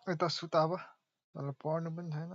यता सुता अब तर पढ्नु पनि छैन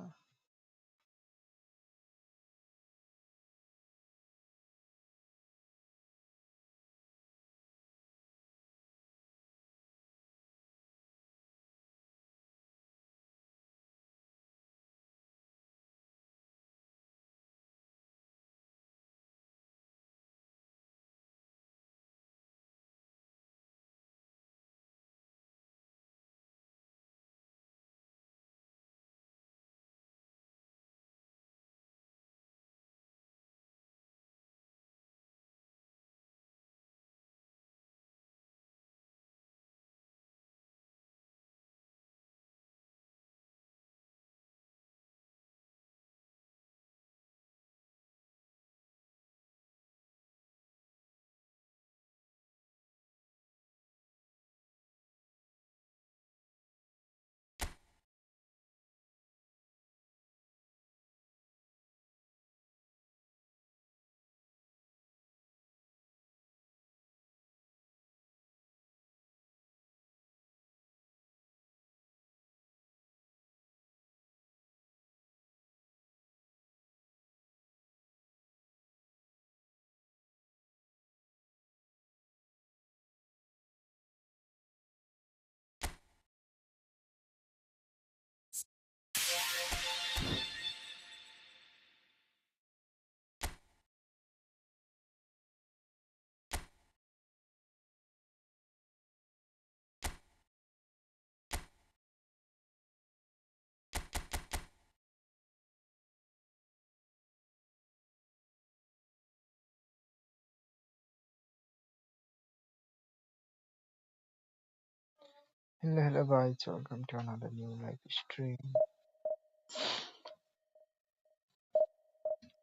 Hello guys, welcome to another new live stream.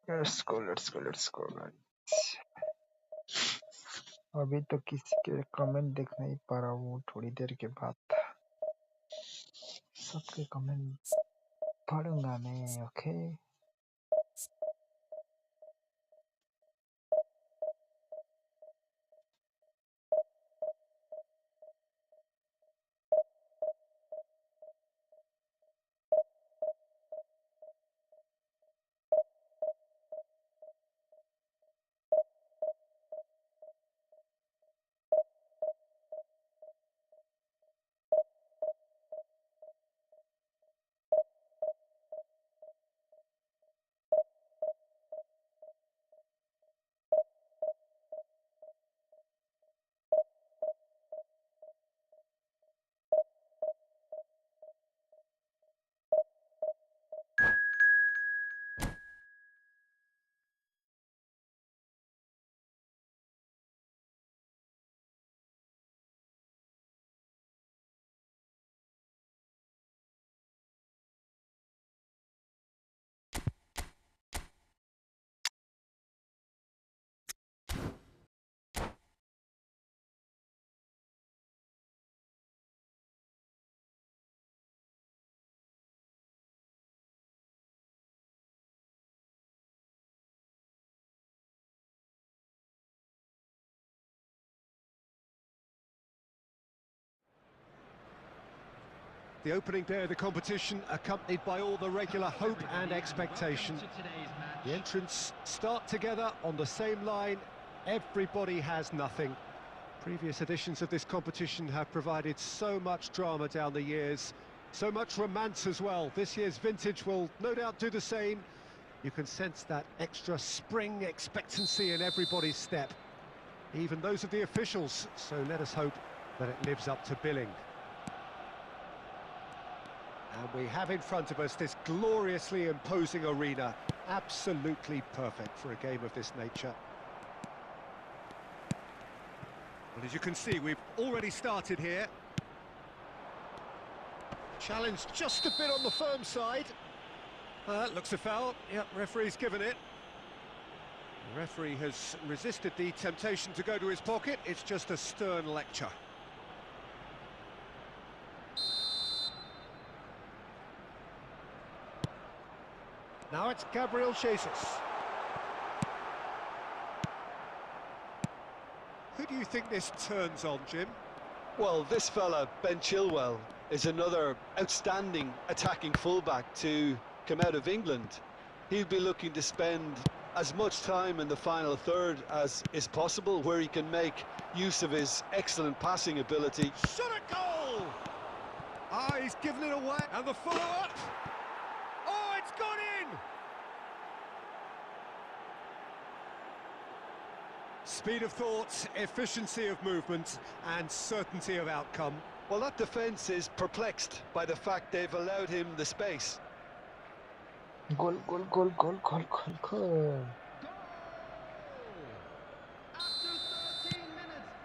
Let's go guys. अभी तो किसी के कमेंट देख नहीं पा रहा हूँ थोड़ी देर के बाद सबके कमेंट पढ़ूंगा मैं okay The opening day of the competition accompanied by all the regular hope and expectation. The entrants start together on the same line. Everybody has nothing. Previous editions of this competition have provided so much drama down the years, so much romance as well. This year's vintage will no doubt do the same. You can sense that extra spring expectancy in everybody's step, even those of the officials, so let us hope that it lives up to billing. And we have in front of us this gloriously imposing arena, absolutely perfect for a game of this nature. Well, as you can see, we've already started here. Challenged just a bit on the firm side. Looks a foul. Yep, referee's given it. The referee has resisted the temptation to go to his pocket. It's just a stern lecture. Now it's Gabriel Jesus. Who do you think this turns on, Jim? Well, this fella, Ben Chilwell, is another outstanding attacking fullback to come out of England. He'll be looking to spend as much time in the final third as is possible, where he can make use of his excellent passing ability. Shot a goal! Ah, he's given it away. And the follow-up. Oh, it's gone in! Speed of thought, efficiency of movement, and certainty of outcome. Well, that defence is perplexed by the fact they've allowed him the space. Goal, goal, goal, goal, goal, goal, goal.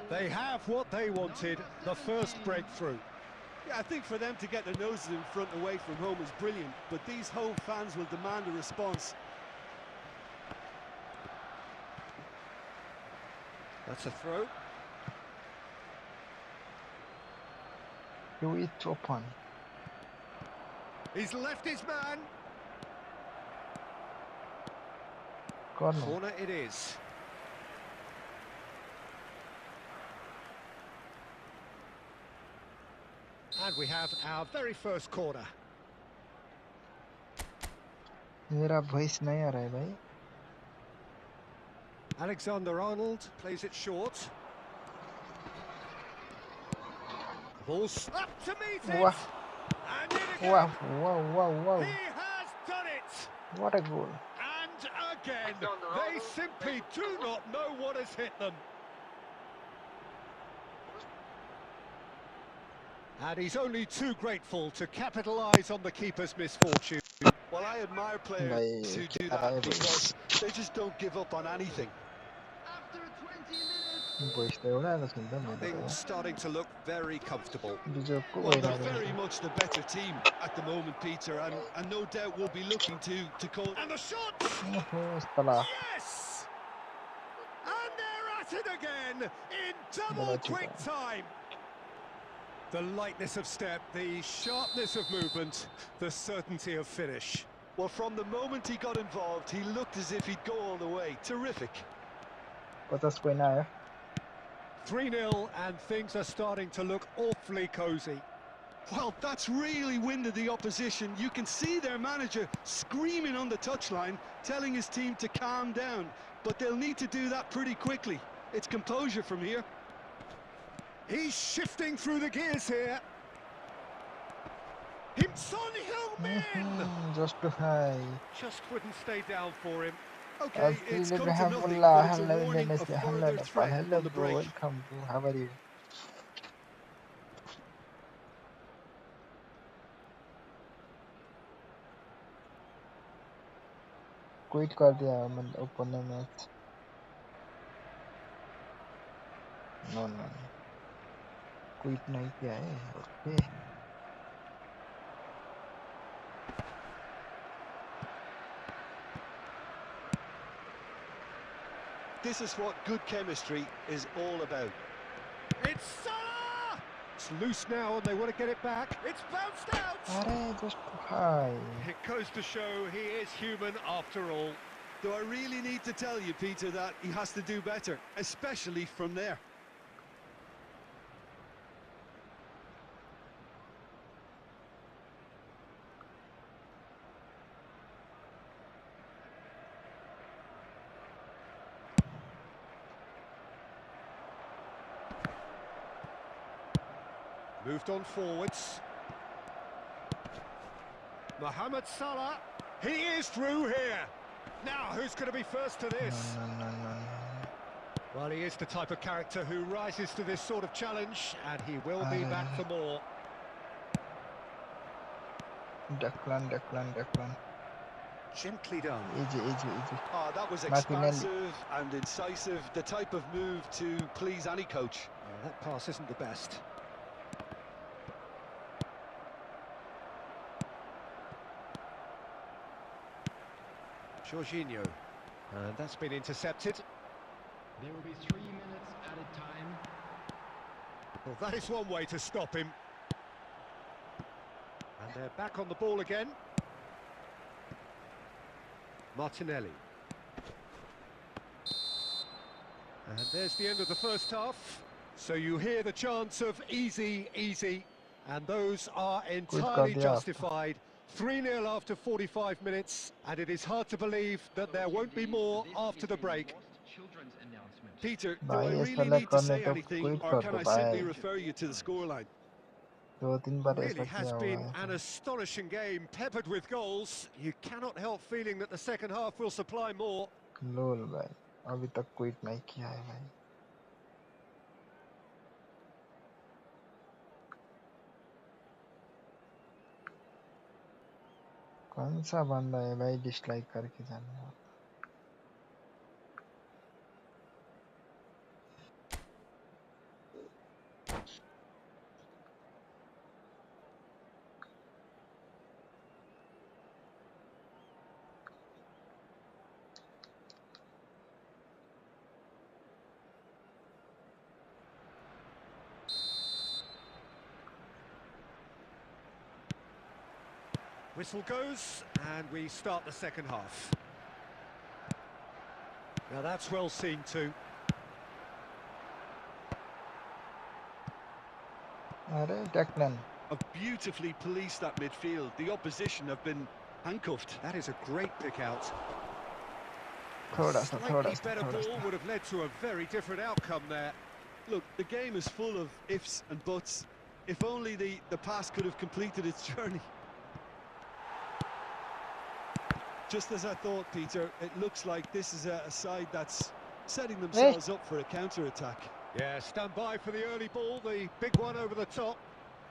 They have what they wanted, the first breakthrough. Yeah, I think for them to get their noses in front away from home is brilliant, but these home fans will demand a response. That's a throw. You it open. He's left his man. Corner. Corner it is. And we have our very first corner. मेरा voice नहीं आ रहा है भाई. Alexander-Arnold plays it short. Ball's up to meet it. Wow. And in again. Wow, wow, wow, wow. He has done it. What a goal. And again, they simply do not know what has hit them. And he's only too grateful to capitalise on the keeper's misfortune. Well, I admire players who do that because they just don't give up on anything. Things starting to look very comfortable. Well, they're very much the better team at the moment, Peter, and no doubt will be looking to call. And the shot! Yes! Yes! And they're at it again in double quick time. The lightness of step, the sharpness of movement, the certainty of finish. Well, from the moment he got involved, he looked as if he'd go all the way. Terrific. 3-0, and things are starting to look awfully cosy. Well, that's really winded the opposition. You can see their manager screaming on the touchline, telling his team to calm down. But they'll need to do that pretty quickly. It's composure from here. He's shifting through the gears here. Son Heung-min! Just too high. Just wouldn't stay down for him. Okay, it's come to nothing, but it's a warning of further threat Hello, on the bro. break. Welcome, bro. How are you? Quit कर दिया मतलब open ने match. No. Quit नहीं किया है. Okay. This is what good chemistry is all about. It's Salah! It's loose now and they want to get it back. It's bounced out! Arey, just too high. It goes to show he is human after all. Do I really need to tell you, Peter, that he has to do better, especially from there? Moved on forwards. Mohamed Salah. He is through here. Now, who's going to be first to this? No. Well, he is the type of character who rises to this sort of challenge, and he will be back for more. Declan. Gently done. Easy. Oh, that was Martinelli. expansive and incisive, the type of move to please any coach. That pass isn't the best. Jorginho, and that's been intercepted. There will be 3 minutes added time. Well, that is one way to stop him. And they're back on the ball again. Martinelli. And there's the end of the first half. So you hear the chants of easy. And those are Quit कर entirely दिया आपने। justified. 3-0 after 45 minutes, and it is hard to believe that there won't be more after the break. Peter, do भाई I ऐसा really need to करने say तो anything, quit or कर can दो I भाई। simply refer you to the scoreline? 2-3 बार ऐसा Really has किया हुआ been है। an astonishing game, peppered with goals. You cannot help feeling that the second half will supply more. लोल भाई अभी तक क्विट नहीं किया है भाई। कौन सा बंदा है भाई डिसलाइक करके जाने वाला। Whistle goes, and we start the second half. Now that's well seen too. अरे टैकलन। Have beautifully policed that midfield. The opposition have been handcuffed. That is a great pick out. थोड़ा Slightly better ball सा। would have led to a very different outcome there. Look, the game is full of ifs and buts. If only the pass could have completed its journey. Just as I thought, Peter, it looks like this is a side that's setting themselves up for a counter-attack. Yeah, stand by for the early ball, the big one over the top.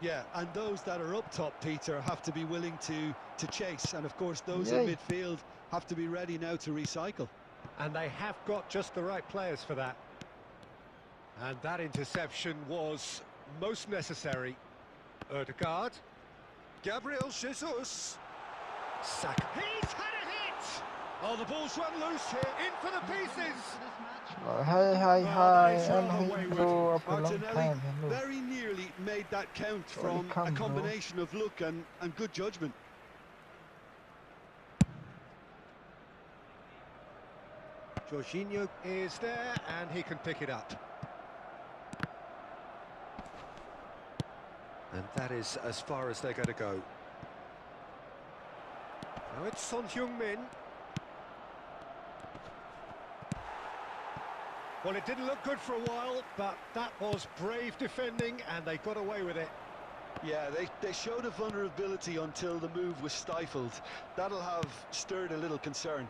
Yeah, and those that are up top, Peter, have to be willing to chase. And, of course, those in midfield have to be ready now to recycle. And they have got just the right players for that. And that interception was most necessary. Ødegaard. Gabriel Jesus. Saka. He's had a hit! Oh, the ball's run loose here, in for the pieces! Hi, and we go up a long Martinelli time. Hello. very nearly made that count from a combination of luck and good judgment. Jorginho is there, and he can pick it up. And that is as far as they're going to go. Now it's Son Heung-min. Well, it didn't look good for a while, but that was brave defending, and they got away with it. Yeah, they showed a vulnerability until the move was stifled. That'll have stirred a little concern.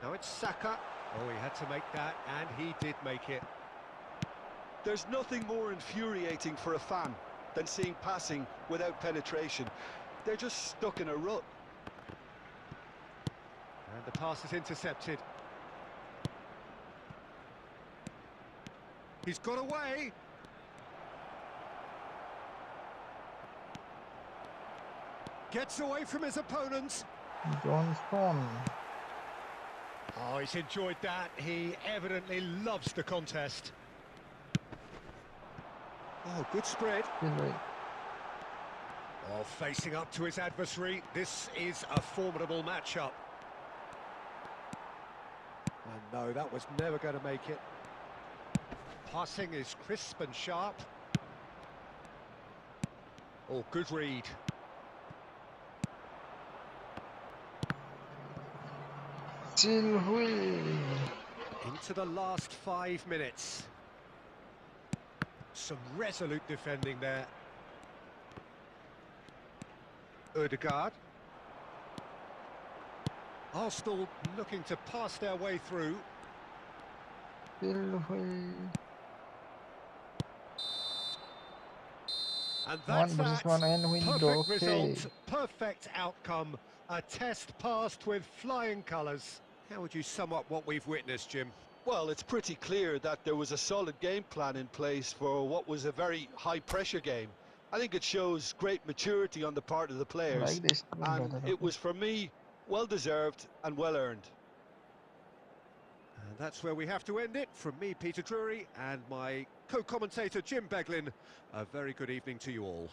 Now it's Saka. Oh, he had to make that, and he did make it. There's nothing more infuriating for a fan than seeing passing without penetration. They're just stuck in a rut. And the pass is intercepted. He's got away. Gets away from his opponents. Johnstone. Oh, he's enjoyed that. He evidently loves the contest. Oh, good spread. Oh, facing up to his adversary. This is a formidable matchup. And no, that was never going to make it. Passing is crisp and sharp. Oh, good read. Into the last 5 minutes. Some resolute defending there. Ødegaard. Arsenal looking to pass their way through. And that's that. Perfect result, perfect outcome. A test passed with flying colours. How would you sum up what we've witnessed, Jim? Well, it's pretty clear that there was a solid game plan in place for what was a very high-pressure game. I think it shows great maturity on the part of the players. And it was, for me, well-deserved and well-earned. And that's where we have to end it. From me, Peter Drury, and my co-commentator, Jim Beglin. A very good evening to you all.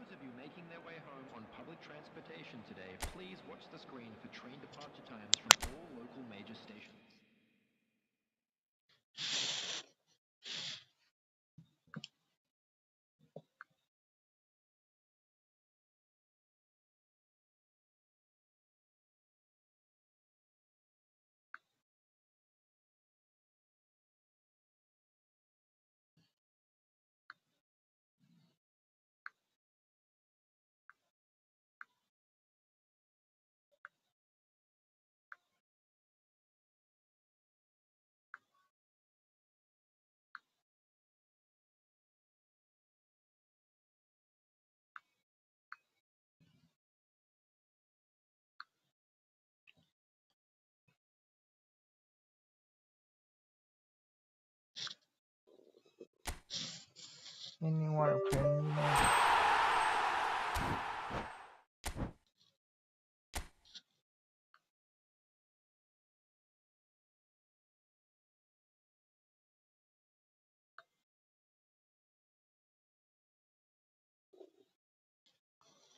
those of you making their way home on public transportation today, please watch the screen for train departure times from all local major stations. Anyone friend?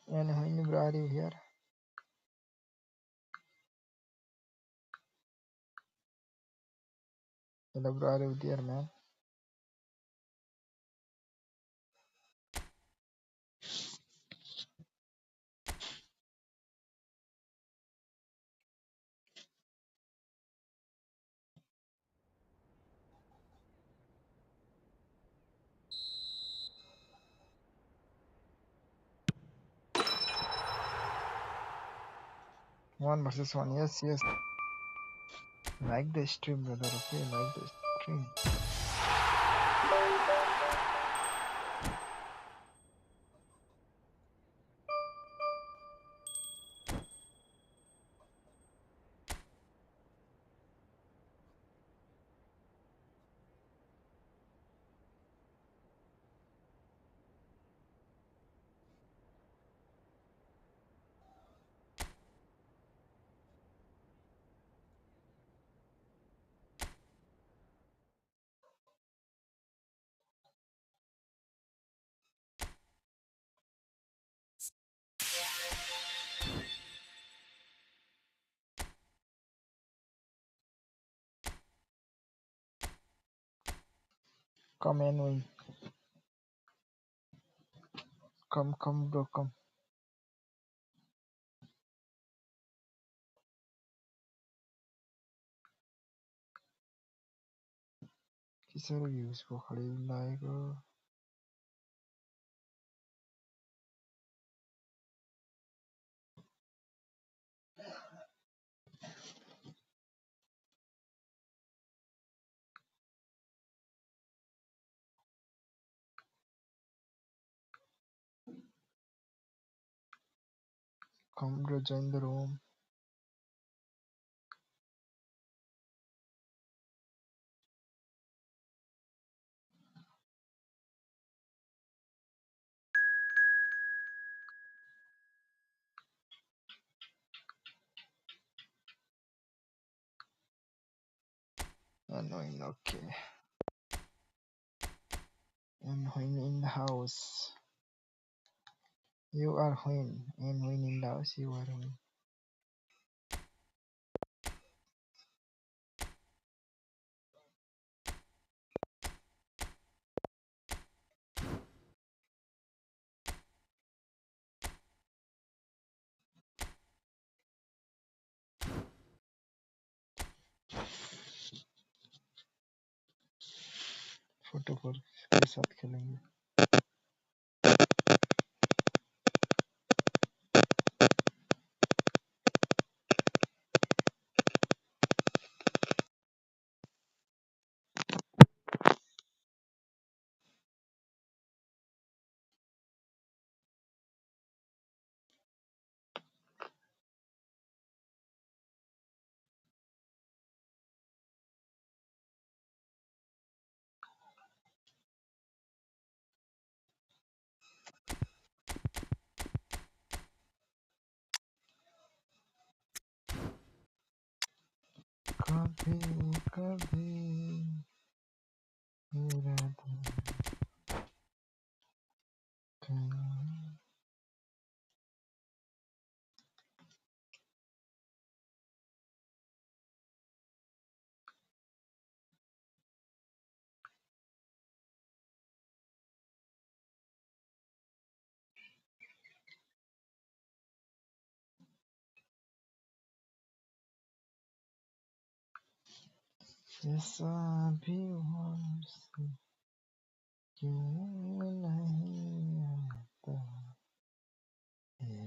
And when you are you here? Hello, bro, are you there, man? One versus one. Yes, yes. Like the stream, brother. Okay, like the stream. Come and win. Come, bro, come. किसर views को खड़ी लाएगा? Come, bro, join the room. Annoying, okay. And when in the house, you are when. And when in the house, you are when. Photo पर के साथ खेलेंगे. कभी कभी मेरा दिल कहीं जैसा भी हो क्यों नहीं आता है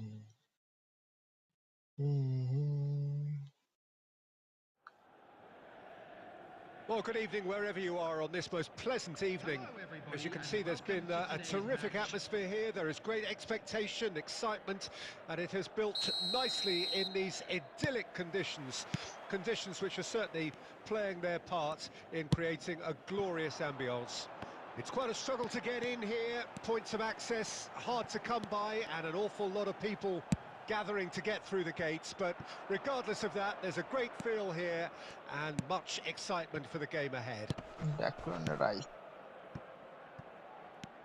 Well, good evening wherever you are on this most pleasant evening. As you can see, there's been a terrific atmosphere here. There is great expectation, excitement, and it has built nicely in these idyllic conditions. Conditions which are certainly playing their part in creating a glorious ambience. It's quite a struggle to get in here, points of access hard to come by, and an awful lot of people gathering to get through the gates, but regardless of that, there's a great feel here and much excitement for the game ahead.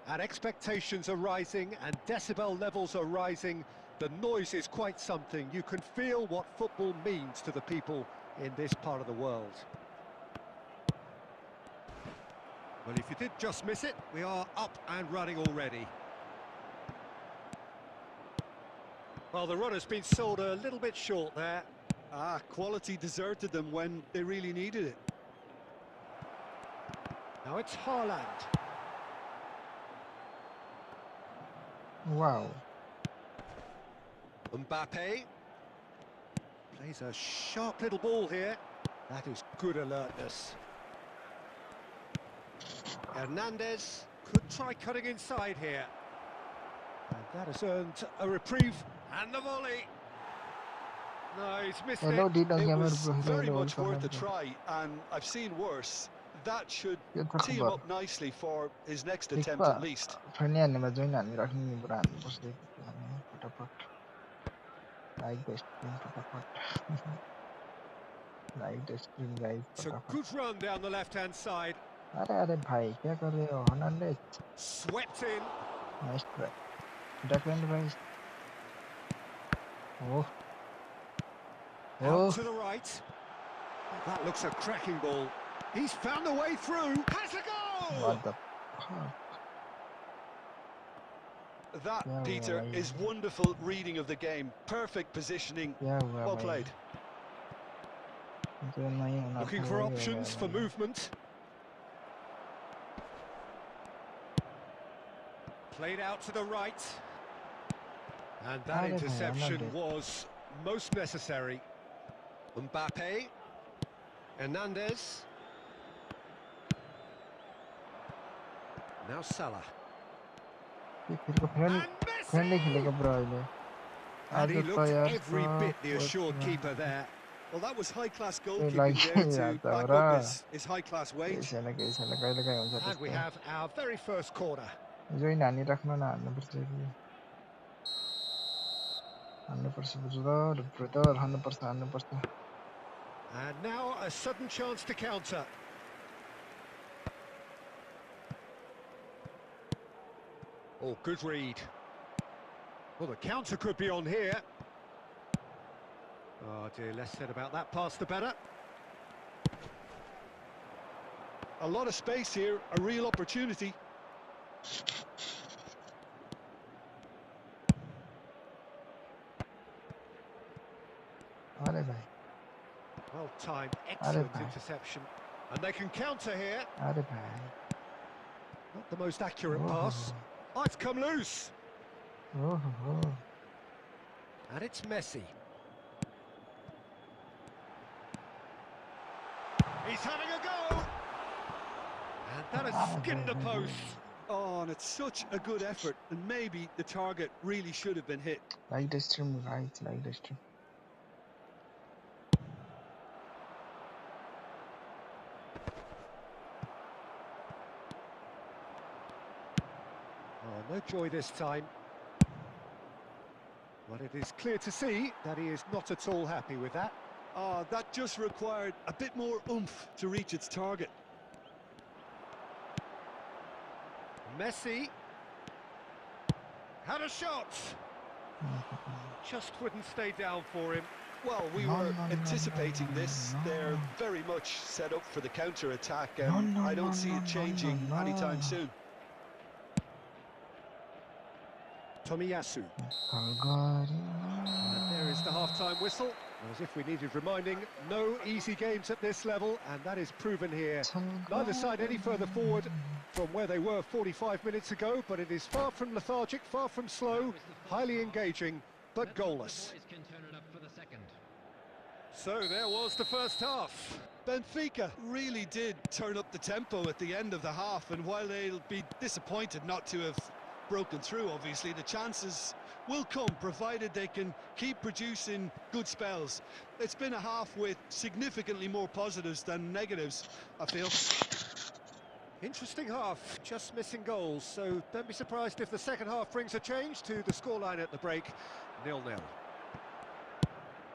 And expectations are rising and decibel levels are rising. The noise is quite something. You can feel what football means to the people in this part of the world. Well, if you did just miss it, we are up and running already. Well, the run has been sold a little bit short there. Quality deserted them when they really needed it. Now it's Haaland. Wow. Mbappe plays a sharp little ball here. That is good alertness. Hernandez could try cutting inside here. And that has earned a reprieve. And the volley. No, he's missed it. It was very much worth a try, and I've seen worse. That should tee him up nicely for his next attempt at least. It's a good run down the left-hand side. Swept in. Nice try. Declan Rice. Out to the right. That looks a cracking ball. He's found a way through. Has a goal! What the fuck? That, Peter, is wonderful reading of the game. Perfect positioning. Well played. Looking for options for movement. Played out to the right. And that interception was most necessary. Mbappe. Hernandez. Now Salah. And Messi! And he looked every bit the assured keeper there. Well, that was high-class goalkeeping there to back up his high-class wage. And we have our very first corner. And now a sudden chance to counter. Oh, good read. Well, the counter could be on here. Oh dear, less said about that pass the better. A lot of space here, a real opportunity. Well timed, excellent interception. And they can counter here. Not the most accurate pass. Oh, it's come loose. And it's Messi. He's having a go. And that has skinned the post. Oh, and it's such a good effort. And maybe the target really should have been hit. Like the stream, right? Like the stream. Oh, no joy this time. But it is clear to see that he is not at all happy with that. Oh, that just required a bit more oomph to reach its target. Messi had a shot. Just wouldn't stay down for him. Well, we were anticipating this. They're very much set up for the counter-attack, and I don't see it changing anytime soon. Tomiyasu. And there is the half-time half-time whistle. As if we needed reminding, no easy games at this level, and that is proven here. Neither side any further forward from where they were 45 minutes ago, but it is far from lethargic, far from slow, highly engaging, but goalless. So there was the first half. Benfica really did turn up the tempo at the end of the half, and while they'll be disappointed not to have broken through, obviously, the chances will come, provided they can keep producing good spells. It's been a half with significantly more positives than negatives, I feel. Interesting half, just missing goals, so don't be surprised if the second half brings a change to the scoreline at the break, 0-0.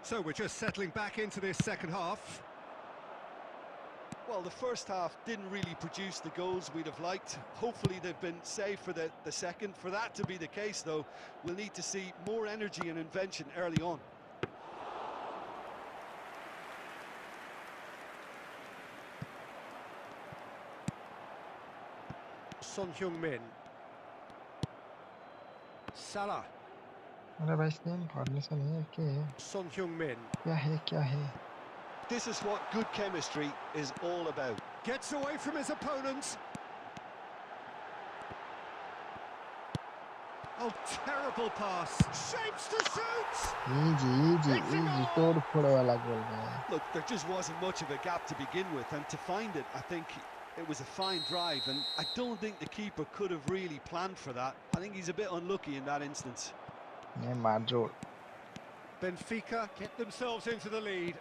So we're just settling back into this second half. Well, the first half didn't really produce the goals we'd have liked. Hopefully they've been saved for the second. For that to be the case, though, we'll need to see more energy and invention early on. Son Heung-min. Salah. Son Heung-min. This is what good chemistry is all about. Gets away from his opponents. Oh, terrible pass. Shapes to shoot. Look, there just wasn't much of a gap to begin with, and to find it, I think it was a fine drive, and I don't think the keeper could have really planned for that. I think he's a bit unlucky in that instance. Benfica get themselves into the lead.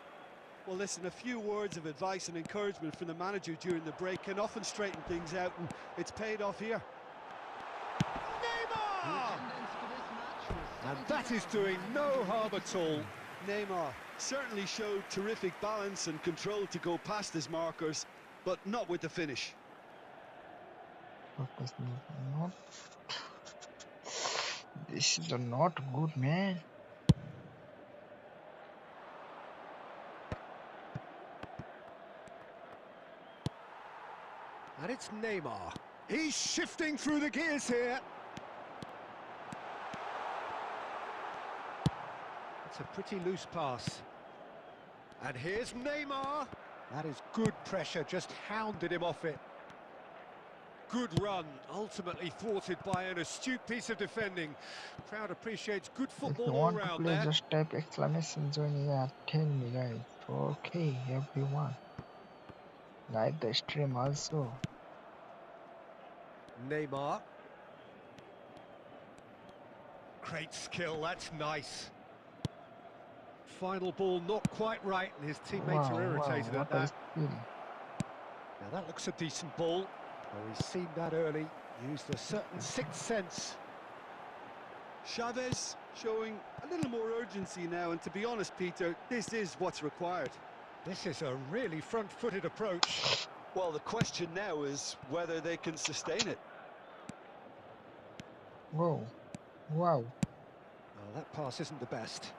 Well, listen, a few words of advice and encouragement from the manager during the break can often straighten things out, and it's paid off here. Neymar! And that is doing no harm at all. Neymar certainly showed terrific balance and control to go past his markers, but not with the finish. This is not good, man. And it's Neymar. He's shifting through the gears here. It's a pretty loose pass. And here's Neymar. That is good pressure, just hounded him off it. Good run, ultimately thwarted by an astute piece of defending. Crowd appreciates good football all round there. Just type exclamation zone here. Tell me, guys. Okay, everyone. Like the stream also. Neymar. Great skill, that's nice. Final ball not quite right, and his teammates are irritated at that. Now that looks a decent ball. Well, he's seen that early, used a certain sixth sense. Chavez showing a little more urgency now, and to be honest, Peter, this is what's required. This is a really front-footed approach. Well, the question now is whether they can sustain it. Whoa. Wow. Well, that pass isn't the best.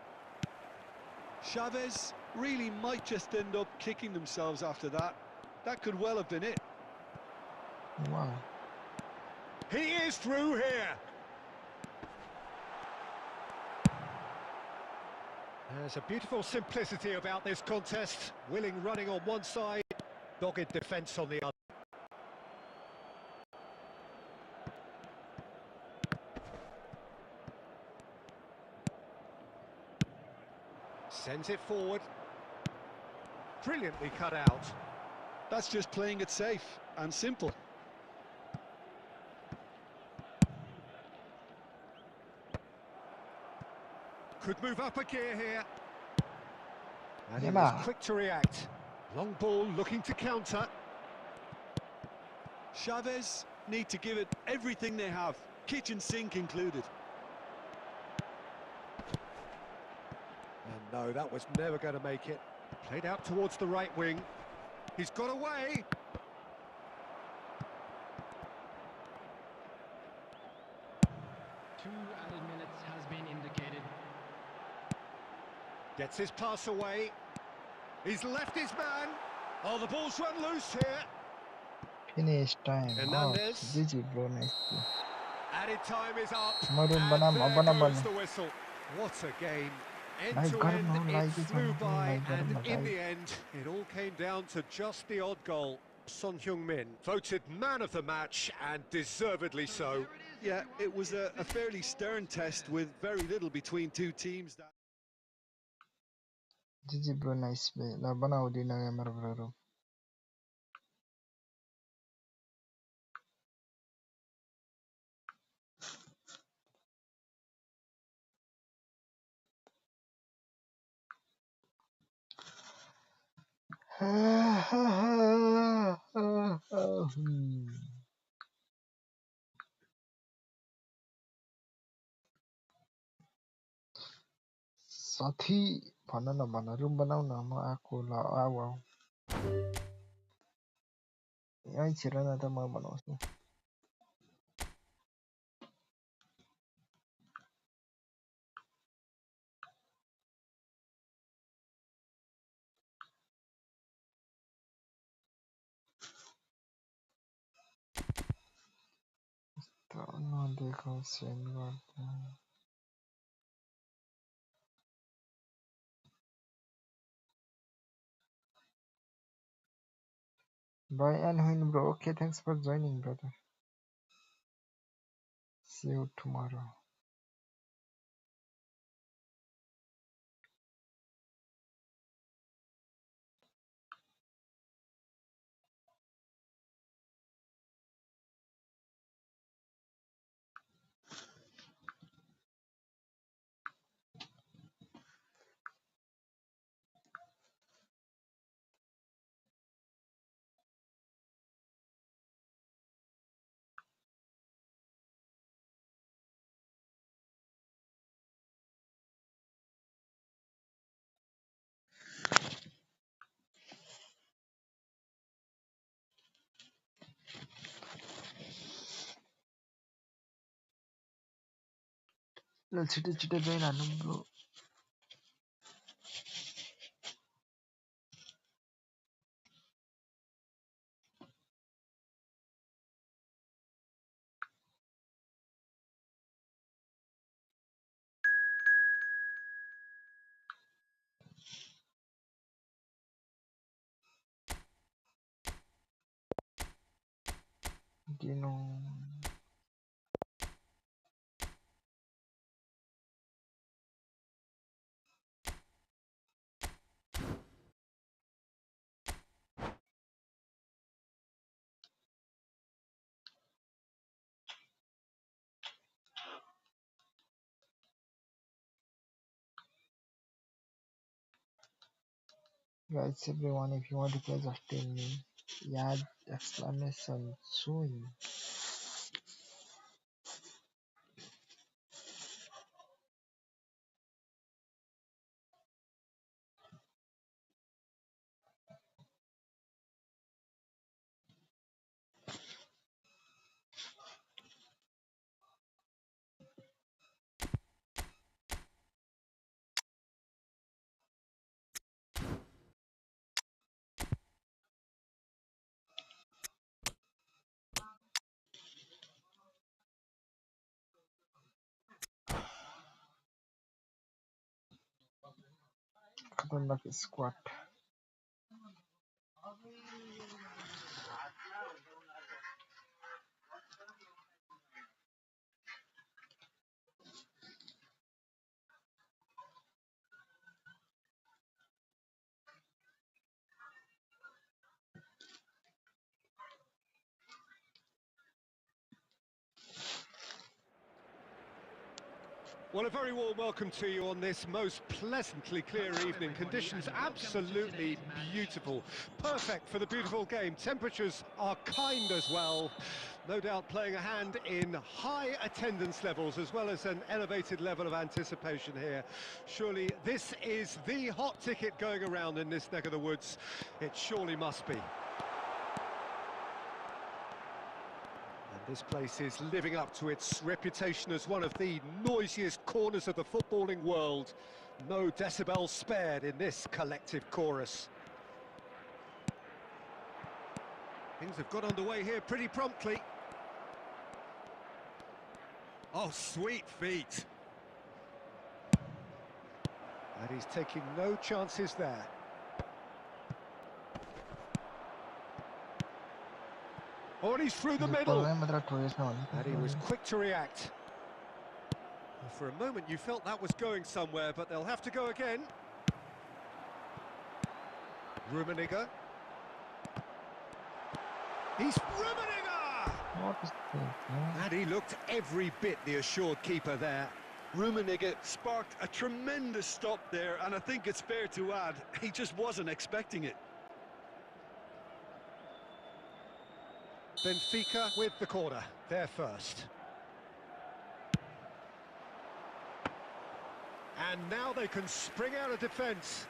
Chavez really might just end up kicking themselves after that. That could well have been it. Wow. He is through here. There's a beautiful simplicity about this contest. Willing running on one side, dogged defence on the other. Sends it forward. Brilliantly cut out. That's just playing it safe and simple. Could move up a gear here. And he was quick to react. Long ball looking to counter. Chavez need to give it everything they have, kitchen sink included. And no, that was never going to make it. Played out towards the right wing. He's got away. Two added minutes has been indicated. Gets his pass away. He's left his man. Oh, the ball's run loose here. Finish time. Hernandez. GG, bro. Nice. Added time is up. Maroon And banam, there abana goes banam. the whistle. What a game. End to end, it flew by, and in the end, it all came down to just the odd goal. Son Heung-min, voted man of the match, and deservedly so. Yeah, it was a fairly stern test with very little between two teams. GG bro, nice play. La बनाओ dinner gamer bro. साथी भन न भन room बनाउ न म आको ल आऊ आऊ यही छिर न त म बनाउँछु त नदेखौ सेन्ड गर्दा Brian Huynh bro, okay, thanks for joining brother. See you tomorrow. ल छिटो छिटो जोइन हान्नु ब्रो दिनु Guys, everyone, if you want to play, just tell me. Yeah, exclamation soon. Khatanak squat. Well, a very warm welcome to you on this most pleasantly clear evening. Conditions absolutely beautiful. Perfect for the beautiful game. Temperatures are kind as well. No doubt playing a hand in high attendance levels as well as an elevated level of anticipation here. Surely this is the hot ticket going around in this neck of the woods. It surely must be. This place is living up to its reputation as one of the noisiest corners of the footballing world. No decibels spared in this collective chorus. Things have got underway here pretty promptly. Oh, sweet feet. And he's taking no chances there. Oh, and he's through the middle. And he was quick to react. Well, for a moment you felt that was going somewhere, but they'll have to go again. Rummenigge. He's Rummenigge! What is this? And he looked every bit the assured keeper there. Rummenigge sparked a tremendous stop there, and I think it's fair to add, he just wasn't expecting it. Benfica with the corner, they're first. And now they can spring out of defence.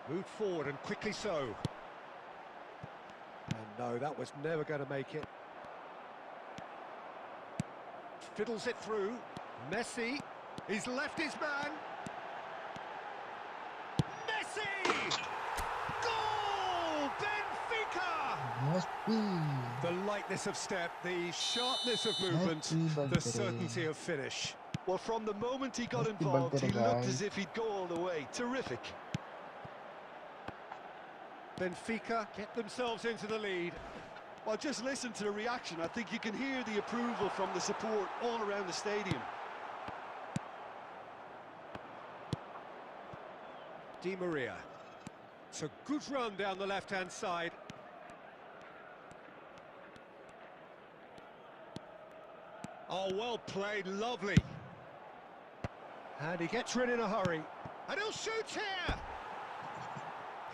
Moved forward and quickly so. And no, that was never going to make it. Fiddles it through. Messi. He's left his man. Messi! Goal! Benfica! Messi. The lightness of step, the sharpness of movement, the certainty of finish. Well, from the moment he got involved, he looked as if he'd go all the way. Terrific. Benfica get themselves into the lead. Well, just listen to the reaction. I think you can hear the approval from the support all around the stadium. Di Maria. It's a good run down the left-hand side. Oh, well played, lovely. And he gets rid in a hurry. And he'll shoot here!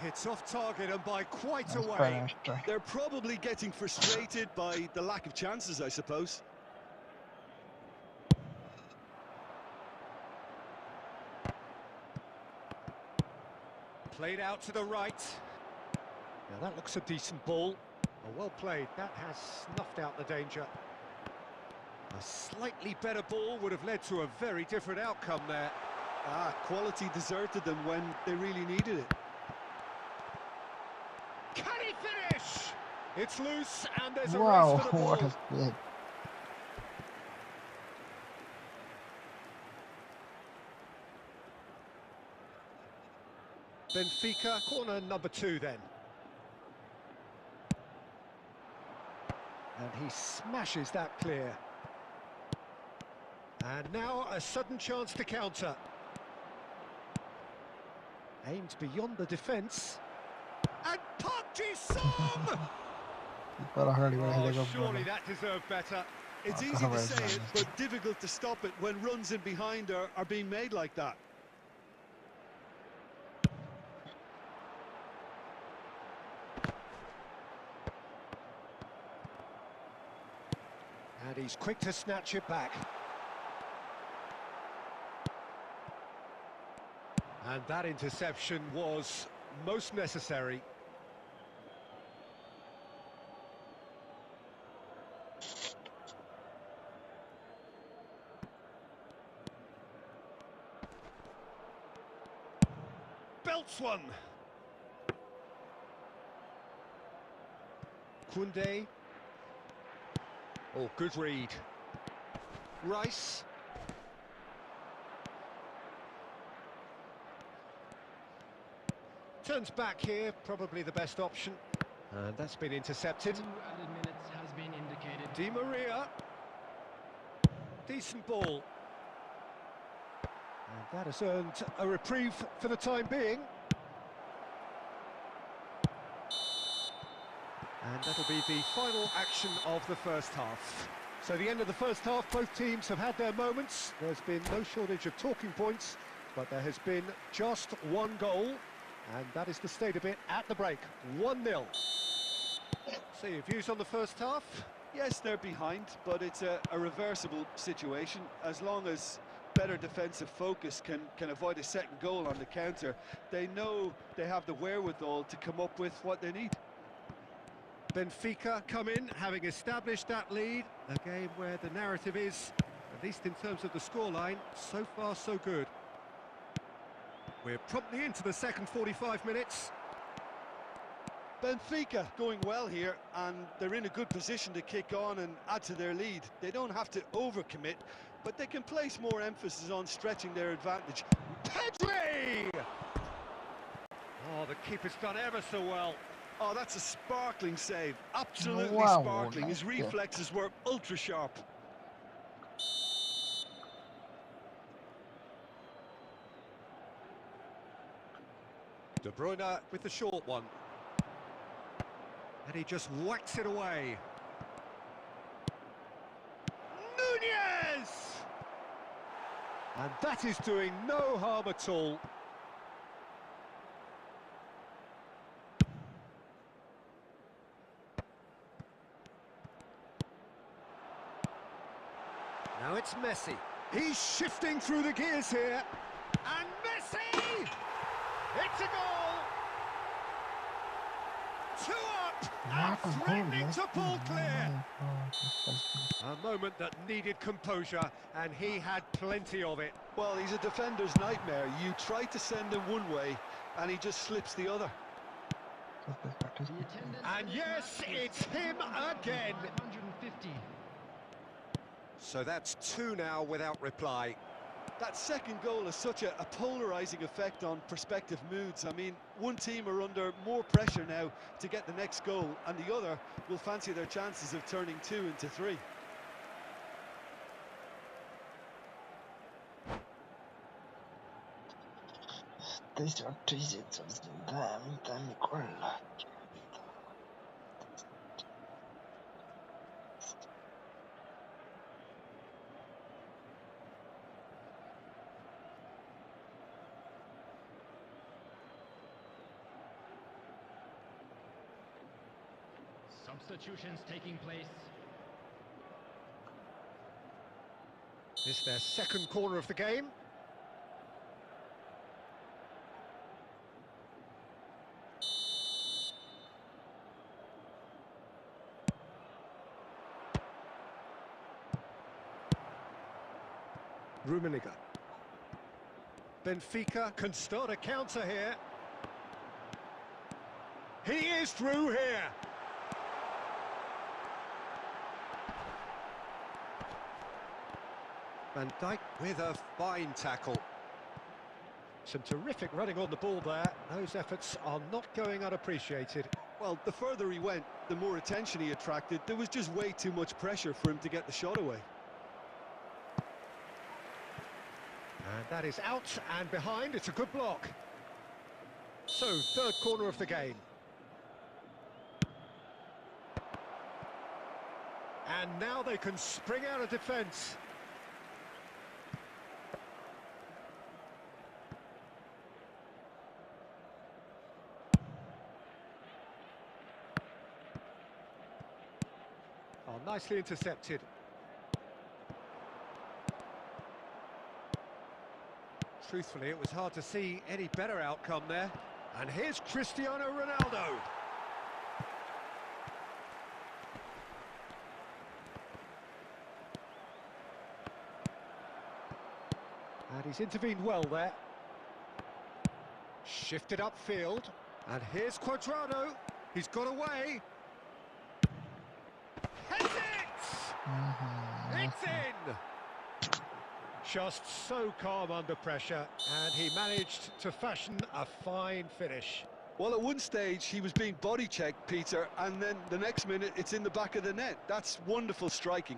It's off target and by quite a way. They're probably getting frustrated by the lack of chances, I suppose. Played out to the right. Now that looks a decent ball. Oh, well played. That has snuffed out the danger. A slightly better ball would have led to a very different outcome there. Quality deserted them when they really needed it. Can he finish? It's loose and there's a Wow, race for the ball. what a hit. Benfica, corner number 2 then. And he smashes that clear. And now a sudden chance to counter. Aimed beyond the defence. And Park Ji-sung! Oh, surely that deserved better. It's easy to say it, but difficult to stop it when runs in behind are being made like that. And he's quick to snatch it back. And that interception was most necessary. Belts one. Koundé. Oh, good read. Rice. Turns back here, probably the best option. And that's been intercepted. 2 added minutes has been indicated. Di Maria. Decent ball. And that has earned a reprieve for the time being. And that'll be the final action of the first half. So the end of the first half, both teams have had their moments. There's been no shortage of talking points, but there has been just one goal, and that is the state of it at the break, 1-0. So your views on the first half? Yes, they're behind, but it's a reversible situation. As long as better defensive focus can avoid a second goal on the counter, they know they have the wherewithal to come up with what they need. Benfica come in, having established that lead. A game where the narrative is, at least in terms of the scoreline, so far so good. We're promptly into the second 45 minutes. Benfica going well here, and they're in a good position to kick on and add to their lead. They don't have to overcommit, but they can place more emphasis on stretching their advantage. Pedri! Oh, the keeper's done ever so well. Oh, that's a sparkling save. Absolutely Wow, sparkling. His nice. reflexes were ultra sharp. De Bruyne with the short one. And he just whacks it away. Nunez! And that is doing no harm at all. Now it's Messi. He's shifting through the gears here. And Messi! It's a goal! 2 up! And threatening to pull clear! A moment that needed composure, and he had plenty of it. Well, he's a defender's nightmare. You try to send him one way, and he just slips the other. And yes, it's him again. 150. So that's 2 now without reply. That second goal has such a polarising effect on prospective moods. I mean, one team are under more pressure now to get the next goal, and the other will fancy their chances of turning 2 into 3. Substitutions taking place. This their second corner of the game. Rummenigge. Benfica can start a counter here. He is through here. Van Dijk with a fine tackle. Some terrific running on the ball there. Those efforts are not going unappreciated. Well, the further he went, the more attention he attracted. There was just way too much pressure for him to get the shot away. And that is out and behind. It's a good block. So, third corner of the game. And now they can spring out of defence. Oh, nicely intercepted. Truthfully, it was hard to see any better outcome there. And here's Cristiano Ronaldo. And he's intervened well there. Shifted upfield. And here's Cuadrado. He's got away. Heads it! It's in! Just so calm under pressure, and he managed to fashion a fine finish. Well, at one stage he was being body checked, Peter, and then the next minute it's in the back of the net. That's wonderful striking.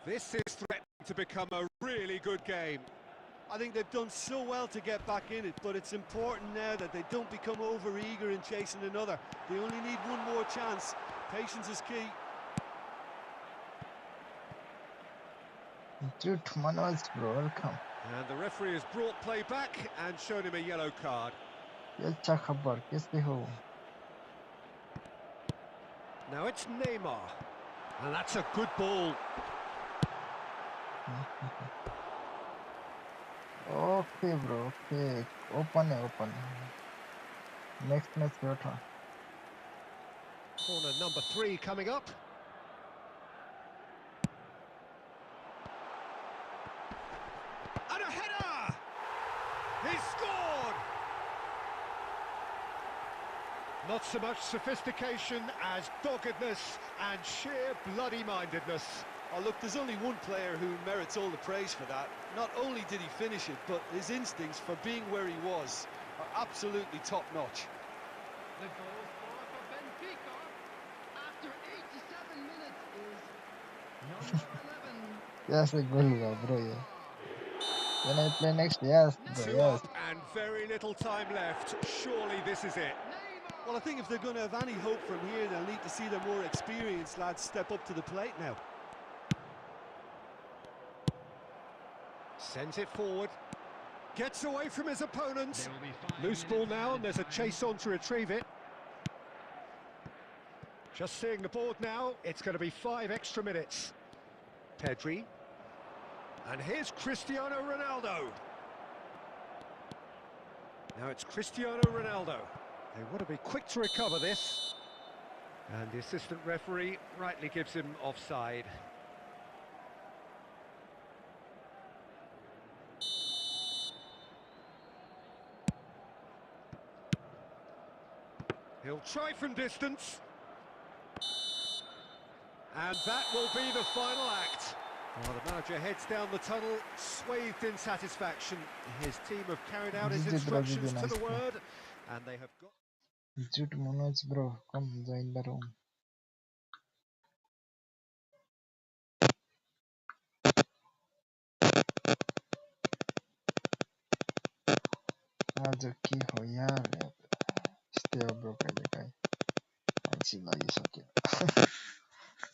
This is threatening to become a really good game. I think they've done so well to get back in it, but it's important now that they don't become over-eager in chasing another. They only need one more chance. Patience is key. Dude, Manuel's bro, welcome. And the referee has brought play back and shown him a yellow card. अच्छा खबर कैसे हो? Now it's Neymar. And that's a good ball. Okay, bro. Okay, open. Next match, your turn. Corner number 3 coming up. And a header! Scored! Not so much sophistication as doggedness and sheer bloody-mindedness. Oh, look, there's only one player who merits all the praise for that. Not only did he finish it, but his instincts for being where he was are absolutely top-notch. The goal scorer for Benfica after 87 minutes is number 11. Yes, a goal, bro. Yeah. Can I play next? Yes, bro. Two Yes. up and very little time left. Surely this is it. Well, I think if they're going to have any hope from here, they'll need to see their more experienced lads step up to the plate now. Sends it forward. Gets away from his opponent. Loose ball now, and there's a chase on to retrieve it. Just seeing the board now, it's going to be 5 extra minutes. Pedri. And here's Cristiano Ronaldo. Now it's Cristiano Ronaldo. They want to be quick to recover this. And the assistant referee rightly gives him offside. He'll try from distance. And that will be the final act. Well, the manager heads down the tunnel, swathed in satisfaction. His team have carried out his instructions to the word, and they have got... Jude Monos, bro. Come join the room. आज के हो यार यस्तै हो bro कहिले काहीँ मान्छे लगिसक्यो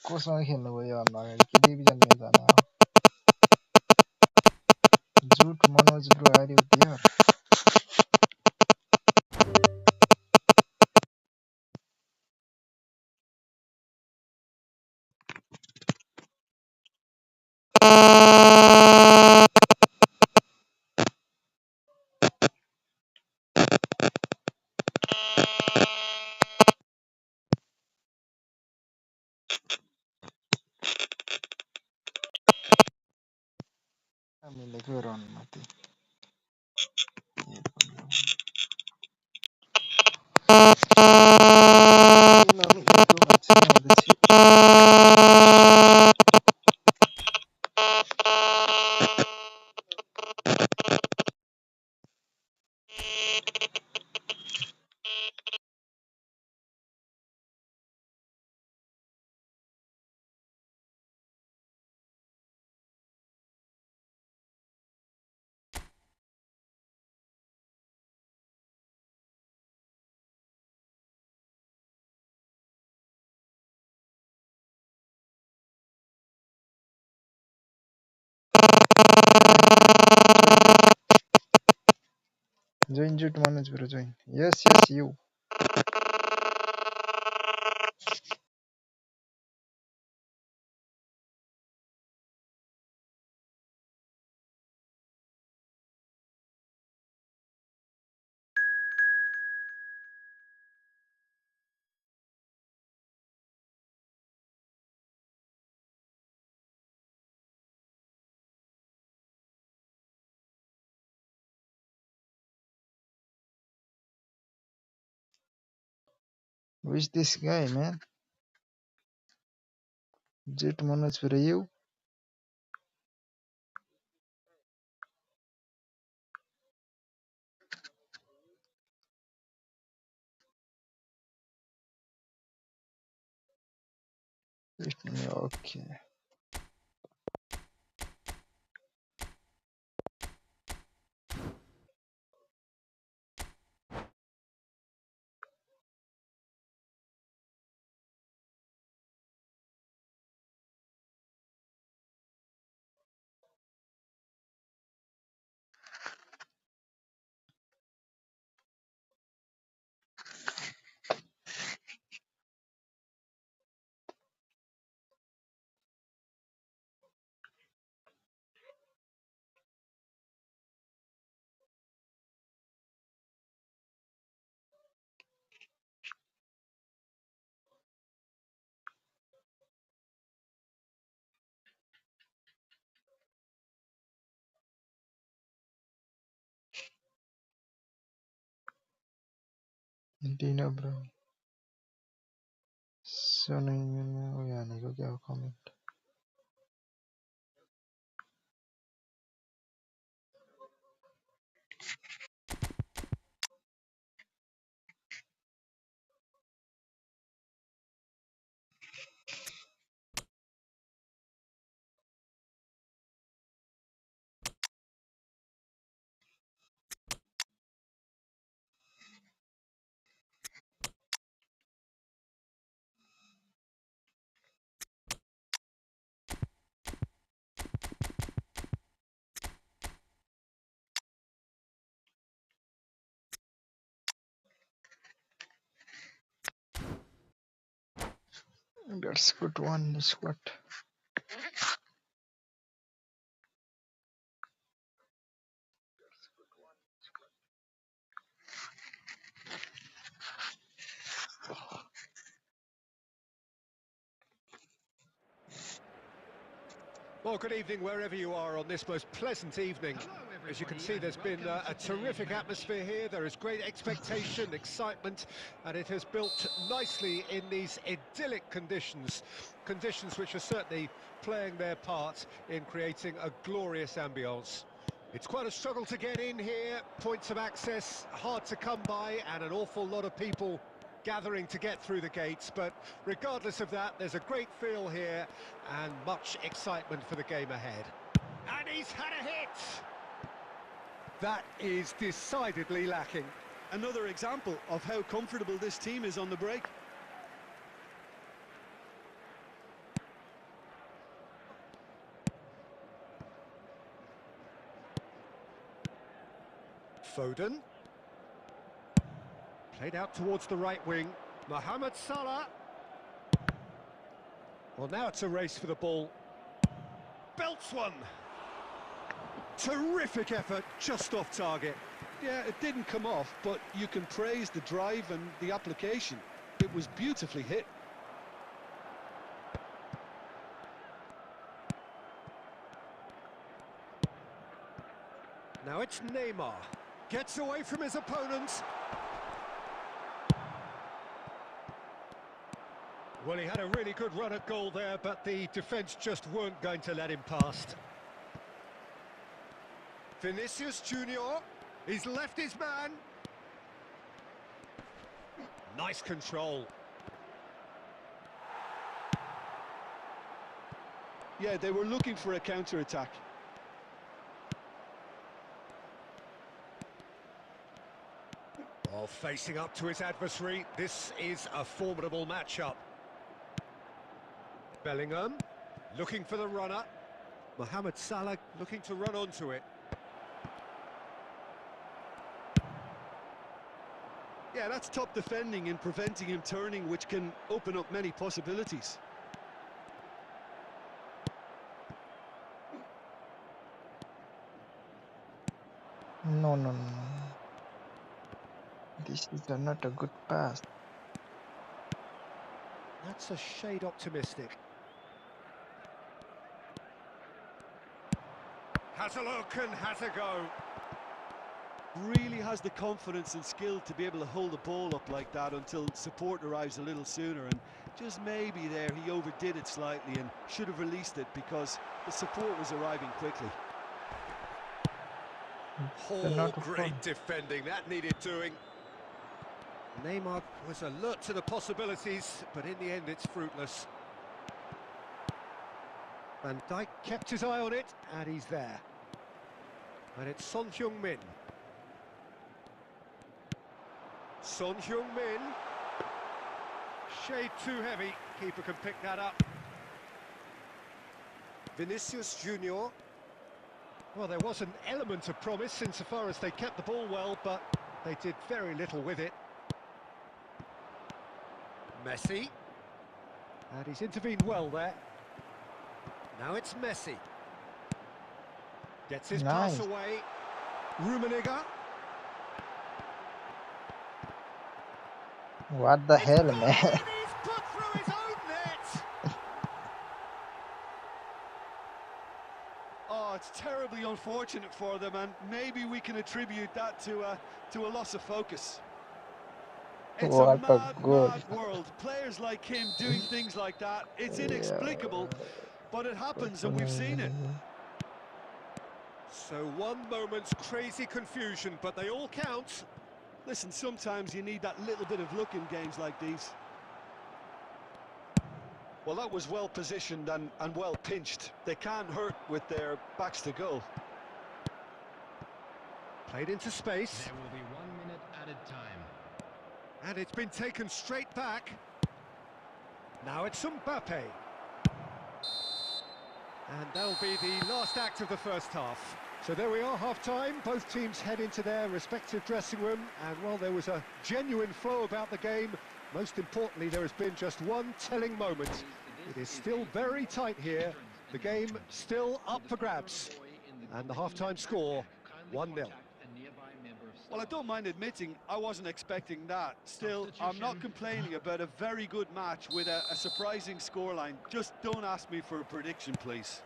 कोसँग खेल्नु भयो भन्दा अगाडि के डिभिजनमा जाने हो जुट Manoj bro are you here मिलेको रन माथि नमिलेको मान्छे join जुट Manoj bro join yes you who is this guy man जुट Manoj bro you okay Dino bro. सुनेंगे वो यानी को क्या comment? That's good one squad. Well, good evening wherever you are on this most pleasant evening. As you can see, there's been a terrific atmosphere here. There is great expectation, excitement, and it has built nicely in these idyllic conditions. Conditions which are certainly playing their part in creating a glorious ambience. It's quite a struggle to get in here, points of access hard to come by, and an awful lot of people gathering to get through the gates, but regardless of that, there's a great feel here and much excitement for the game ahead. And he's had a hit! That is decidedly lacking. Another example of how comfortable this team is on the break. Foden. Played out towards the right wing. Mohamed Salah. Well, now it's a race for the ball. Belts one. Terrific effort, just off target. Yeah, it didn't come off, but you can praise the drive and the application. It was beautifully hit. Now it's Neymar. Gets away from his opponents. Well, he had a really good run at goal there, but the defence just weren't going to let him past. Vinicius Junior, he's left his man. Nice control. Yeah, they were looking for a counter-attack. Well, facing up to his adversary, this is a formidable matchup. Bellingham, looking for the runner. Mohamed Salah looking to run onto it. Yeah, that's top defending and preventing him turning, which can open up many possibilities. No. This is not a good pass. That's a shade optimistic. Has a look and has a go. Really has the confidence and skill to be able to hold the ball up like that until support arrives a little sooner, and just maybe there he overdid it slightly and should have released it because the support was arriving quickly. Oh, great defending, that needed doing. Neymar was alert to the possibilities, but in the end it's fruitless. Van Dijk kept his eye on it, and he's there. And it's Son Heung-min. Son Heung-min. Shade too heavy, keeper can pick that up. Vinicius Junior. Well, there was an element of promise insofar as they kept the ball well, but they did very little with it. Messi. And he's intervened well there. Now it's Messi. Gets his pass away. Rummenigge. What the hell, man? He's put through his own net. Oh, it's terribly unfortunate for them, and maybe we can attribute that to a loss of focus. It's a What a mad, goal. mad world. Players like him doing things like that, it's inexplicable, but it happens and we've seen it. So one moment's crazy confusion, but they all count. Listen, sometimes you need that little bit of luck in games like these. Well, that was well positioned and well pinched. They can't hurt with their backs to goal. Played into space. There will be 1 minute added time. And it's been taken straight back. Now it's Mbappe. And that'll be the last act of the first half. So there we are, half-time. Both teams head into their respective dressing room. And while there was a genuine flow about the game, most importantly, there has been just one telling moment. It is still very tight here. The game still up for grabs. And the half-time score, 1-0. Well, I don't mind admitting I wasn't expecting that. Still, I'm not complaining about a very good match with a surprising scoreline. Just don't ask me for a prediction, please.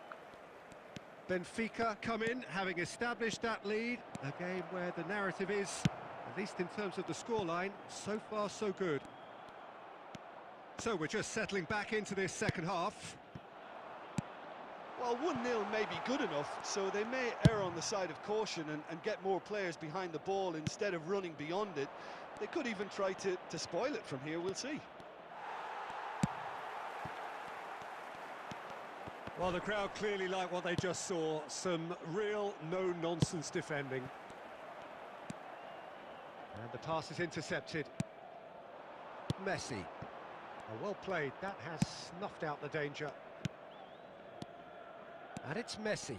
Benfica come in, having established that lead. A game where the narrative is, at least in terms of the scoreline, so far so good. So we're just settling back into this second half. Well, 1-0 may be good enough, so they may err on the side of caution and get more players behind the ball instead of running beyond it. They could even try to spoil it from here, we'll see. Well, the crowd clearly like what they just saw. Some real no-nonsense defending. And the pass is intercepted. Messi. Oh, well played. That has snuffed out the danger. And it's Messi.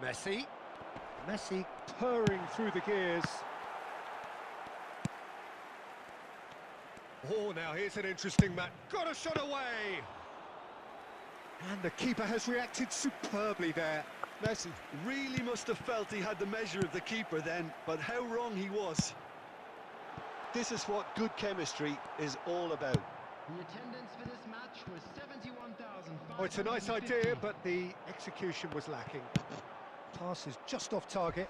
Messi purring through the gears. Oh, now here's an interesting match. Got a shot away! And the keeper has reacted superbly there. Messi really must have felt he had the measure of the keeper then, but how wrong he was. This is what good chemistry is all about. The attendance for this match was 71,550. Oh, it's a nice idea, but the execution was lacking. Pass is just off target.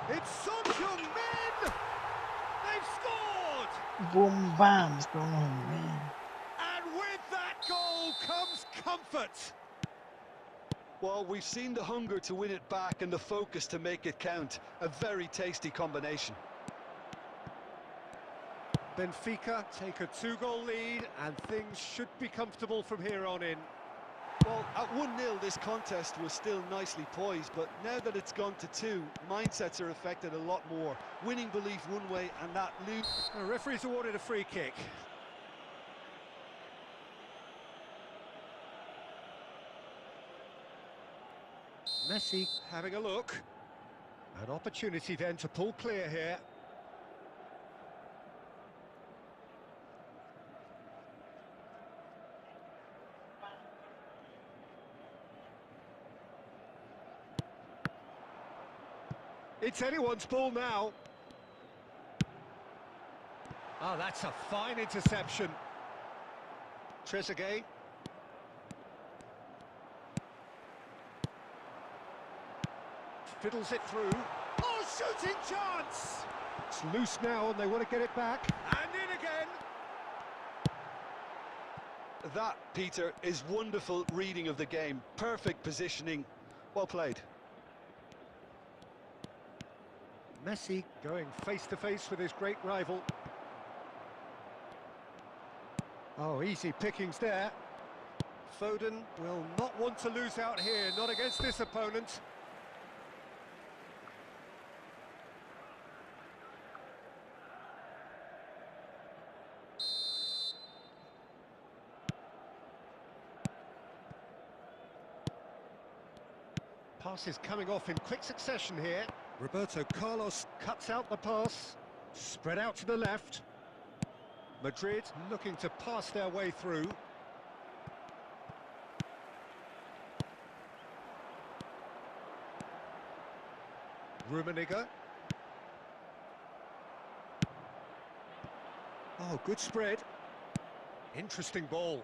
It's Son Men! They've scored! Boom, bam, man. And with that goal comes comfort. Well, we've seen the hunger to win it back and the focus to make it count. A very tasty combination. Benfica take a 2-goal lead, and things should be comfortable from here on in. Well, at 1-0, this contest was still nicely poised, but now that it's gone to 2, mindsets are affected a lot more. Winning belief one way, and that lose. The referee's awarded a free kick. Messi having a look. An opportunity then to pull clear here. It's anyone's ball now. Oh, that's a fine interception. Trezeguet. Fiddles it through. Oh, shooting chance! It's loose now and they want to get it back. And in again. That, Peter, is wonderful reading of the game. Perfect positioning. Well played. Messi going face-to-face with his great rival. Oh, easy pickings there. Foden will not want to lose out here, not against this opponent. Pass is coming off in quick succession here. Roberto Carlos cuts out the pass. Spread out to the left. Madrid looking to pass their way through. Rummenigge. Oh, good spread. Interesting ball.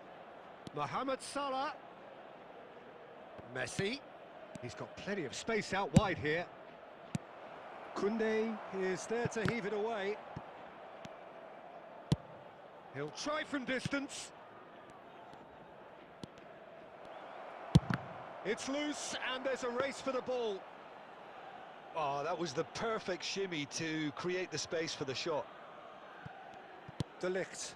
Mohamed Salah. Messi. He's got plenty of space out wide here. Koundé is there to heave it away. He'll try from distance. It's loose, and there's a race for the ball. Oh, that was the perfect shimmy to create the space for the shot. De Ligt.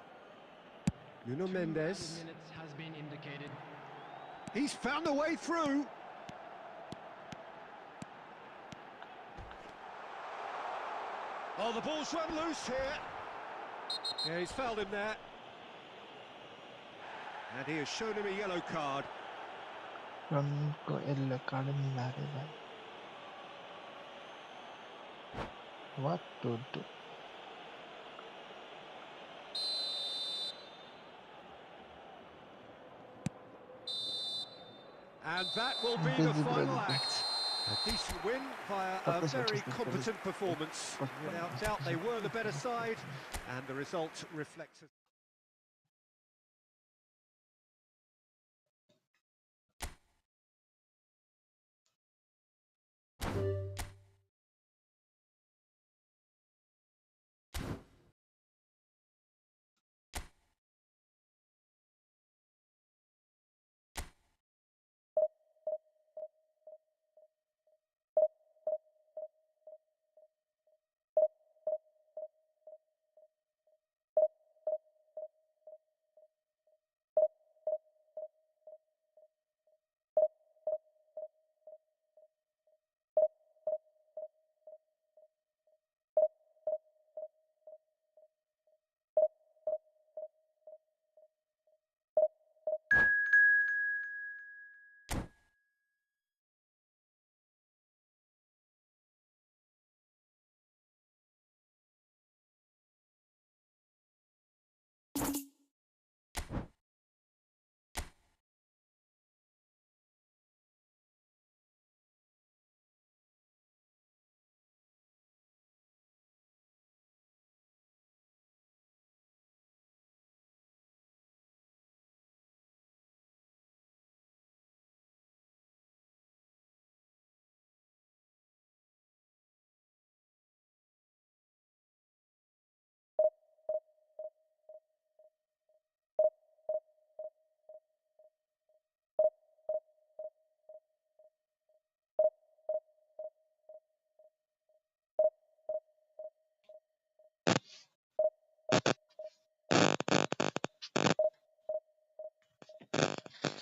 Nuno Mendes. Minutes has been indicated. He's found a way through. Oh, the ball's run loose here. Yeah, he's fouled him there. And he has shown him a yellow card. उनको yellow card मिला दे भाई. What to do? And that will be the final act. A decent win via a very competent performance. Without doubt, they were the better side, and the result reflects it.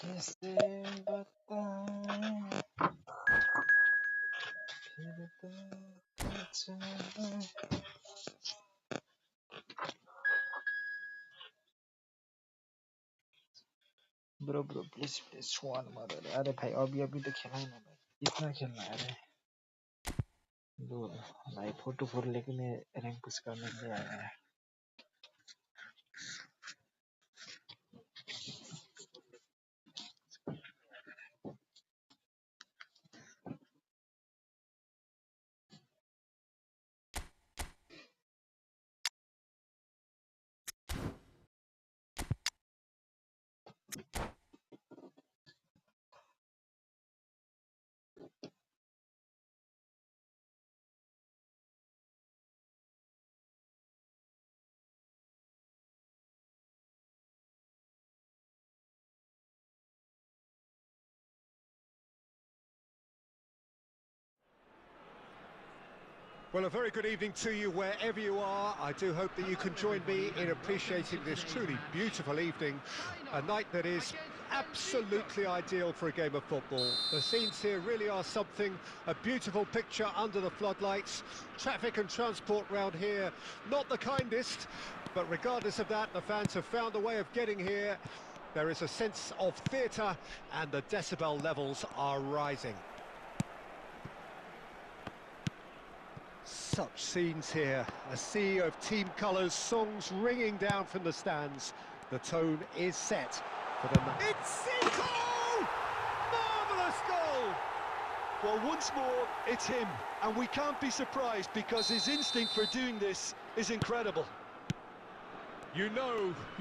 कैसे बताएं फिर तो कुछ नहीं. Bro, please one mother. अरे भाई अभी तो खेला ही ना भाई. इतना खेलना है अरे. दो भाई 4-4 लेके मैं रैंक पुश करने के लिए आया है. Well, a very good evening to you wherever you are. I do hope that you can join me in appreciating this truly beautiful evening, a night that is absolutely ideal for a game of football. The scenes here really are something, a beautiful picture under the floodlights. Traffic and transport round here, not the kindest, but regardless of that, the fans have found a way of getting here. There is a sense of theatre and the decibel levels are rising. Such scenes here, a sea of team colours, songs ringing down from the stands. The tone is set for the night. It's Zico! Marvellous goal! Well, once more, it's him, and we can't be surprised because his instinct for doing this is incredible. You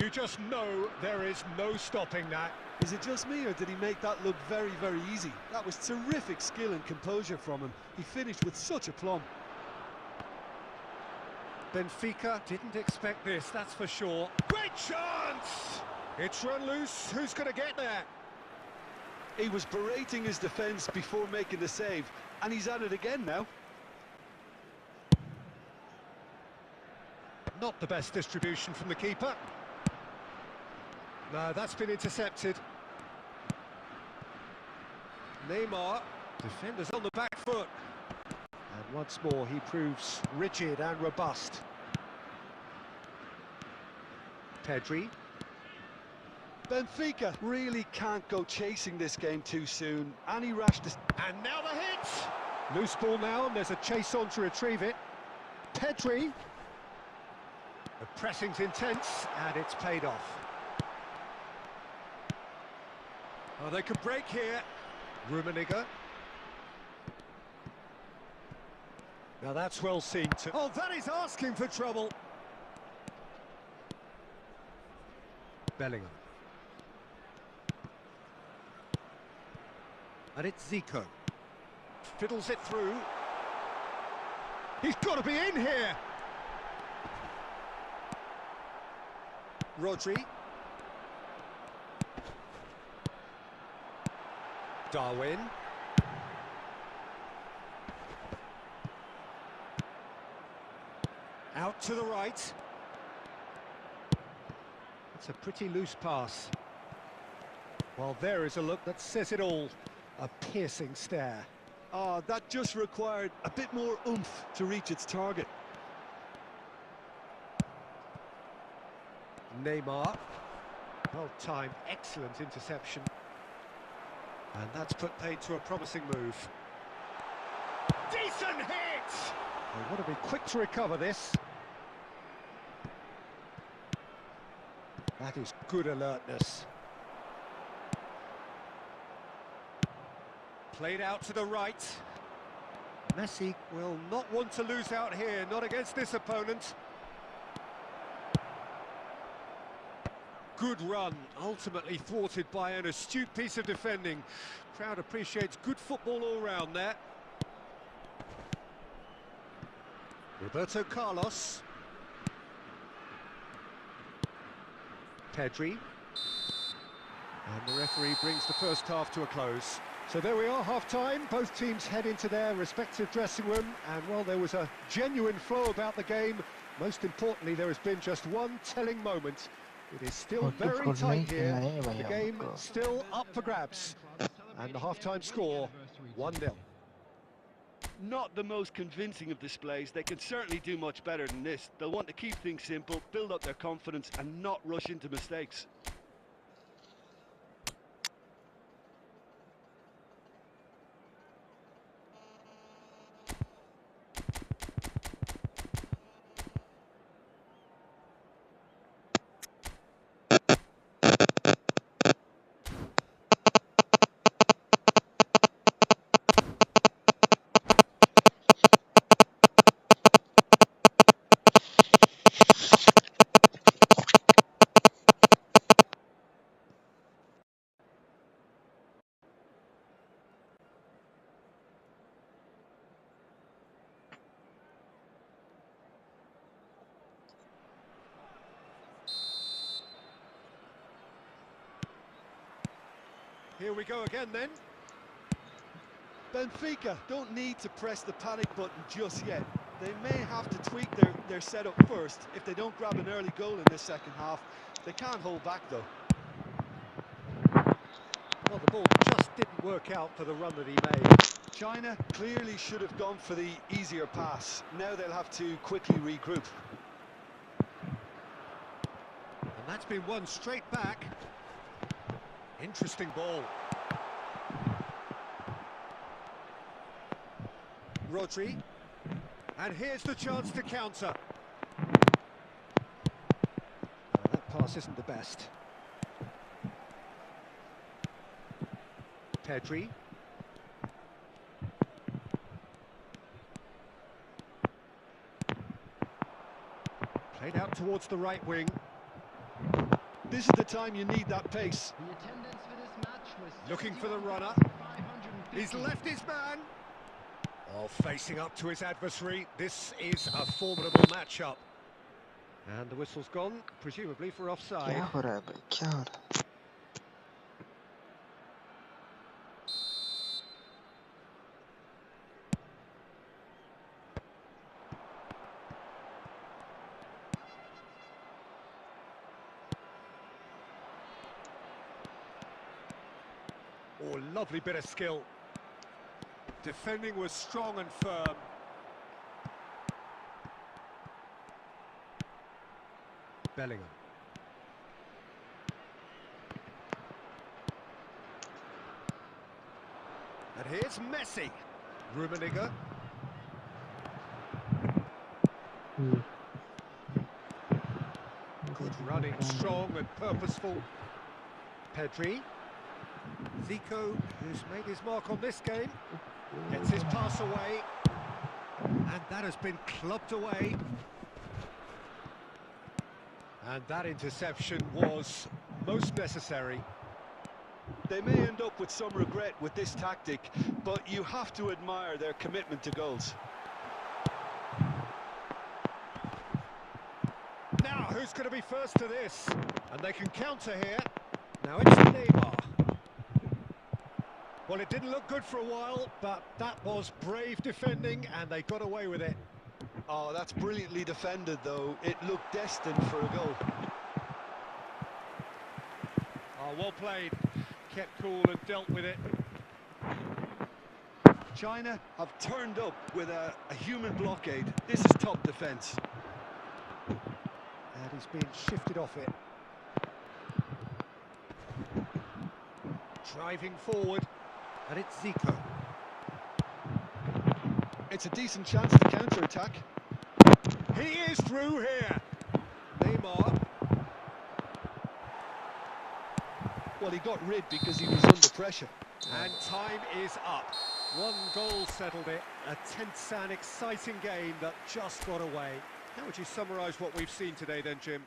just know there is no stopping that. Is it just me, or did he make that look very, very easy? That was terrific skill and composure from him. He finished with such aplomb. Benfica didn't expect this, that's for sure. Great chance! It's run loose, who's going to get there? He was berating his defence before making the save, and he's at it again now. Not the best distribution from the keeper. No, that's been intercepted. Neymar, defenders on the back foot. And once more he proves rigid and robust. Pedri. Benfica really can't go chasing this game too soon. Any rash... And now the hit! Loose ball now, and there's a chase on to retrieve it. Pedri. The pressing's intense, and it's paid off. Oh, they could break here. Rummenigge. Now that's well seen too. Oh, that is asking for trouble. Bellingham. And it's Zico. Fiddles it through. He's got to be in here. Rodri. Darwin. Out to the right. It's a pretty loose pass. Well, there is a look that says it all. A piercing stare. Oh, that just required a bit more oomph to reach its target. Neymar. Well timed, excellent interception. And that's put paid to a promising move. Decent hit! They want to be quick to recover this. That is good alertness. Played out to the right. Messi will not want to lose out here, not against this opponent. Good run, ultimately thwarted by an astute piece of defending. Crowd appreciates good football all round there. Roberto Carlos. Pedri. And the referee brings the first half to a close. So there we are, half-time. Both teams head into their respective dressing room. And while there was a genuine flow about the game, most importantly, there has been just one telling moment. It is still very tight here. The game still up for grabs. And the half-time score, 1-0. Not the most convincing of displays. They can certainly do much better than this. They'll want to keep things simple, build up their confidence and not rush into mistakes. Here we go again then. Benfica don't need to press the panic button just yet. They may have to tweak their setup first. If they don't grab an early goal in this second half, they can't hold back though. Well, the ball just didn't work out for the run that he made. China clearly should have gone for the easier pass. Now they'll have to quickly regroup. And that's been won straight back. Interesting ball. Rodri. And here's the chance to counter. That pass isn't the best. Pedri. Played out towards the right wing. This is the time you need that pace. The attendance for this match was Looking for the runner. He's left his man. Oh, facing up to his adversary, this is a formidable matchup. And the whistle's gone, presumably for offside. क्या हो रहा है भाई, क्या हो रहा है? Oh, lovely bit of skill. Defending was strong and firm. Bellingham. And here's Messi. Rummenigge. Good running, strong and purposeful. Pedri. Zico, who's made his mark on this game, gets his pass away. And that has been clubbed away. And that interception was most necessary. They may end up with some regret with this tactic, but you have to admire their commitment to goals. Now, who's going to be first to this? And they can counter here. Now it's Neymar. Well, it didn't look good for a while, but that was brave defending, and they got away with it. Oh, that's brilliantly defended, though. It looked destined for a goal. Oh, well played. Kept cool and dealt with it. China have turned up with a human blockade. This is top defence. And he's been shifted off it. Driving forward, and it's Zico. It's a decent chance to counter-attack. He is through here. Neymar. Well, he got rid because he was under pressure. And time is up. One goal settled it. A tense and exciting game that just got away. How would you summarise what we've seen today then, Jim?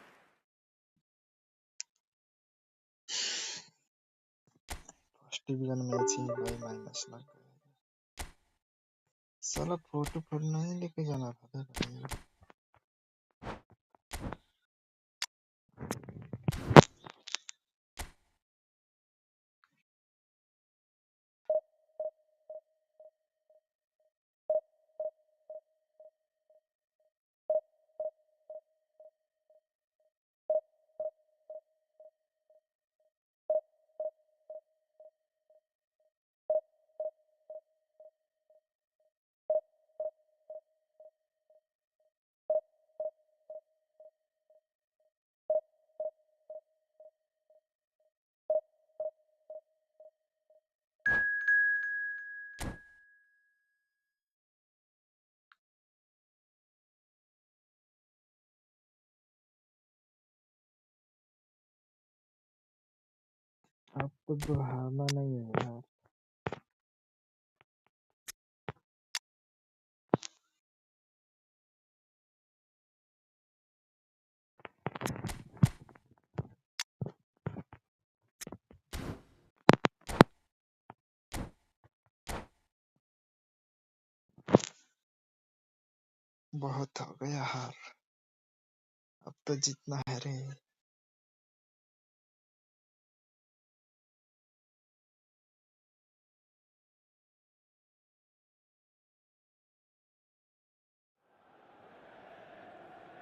First division match ही भाई minus लग गया। साला photo नहीं लेके जाना था भाई। अब तो बुहाना नहीं है यार। बहुत हो गया हार, अब तो जीतना है रे।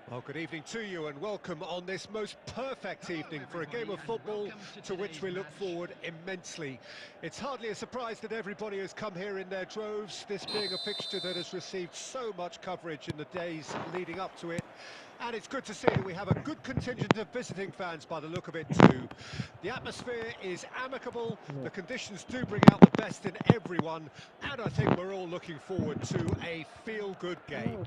Well, good evening to you and welcome on this most perfect evening for a game of football to which we look forward immensely. It's hardly a surprise that everybody has come here in their droves, this being a fixture that has received so much coverage in the days leading up to it. And it's good to see that we have a good contingent of visiting fans by the look of it too. The atmosphere is amicable, the conditions do bring out the best in everyone, and I think we're all looking forward to a feel-good game.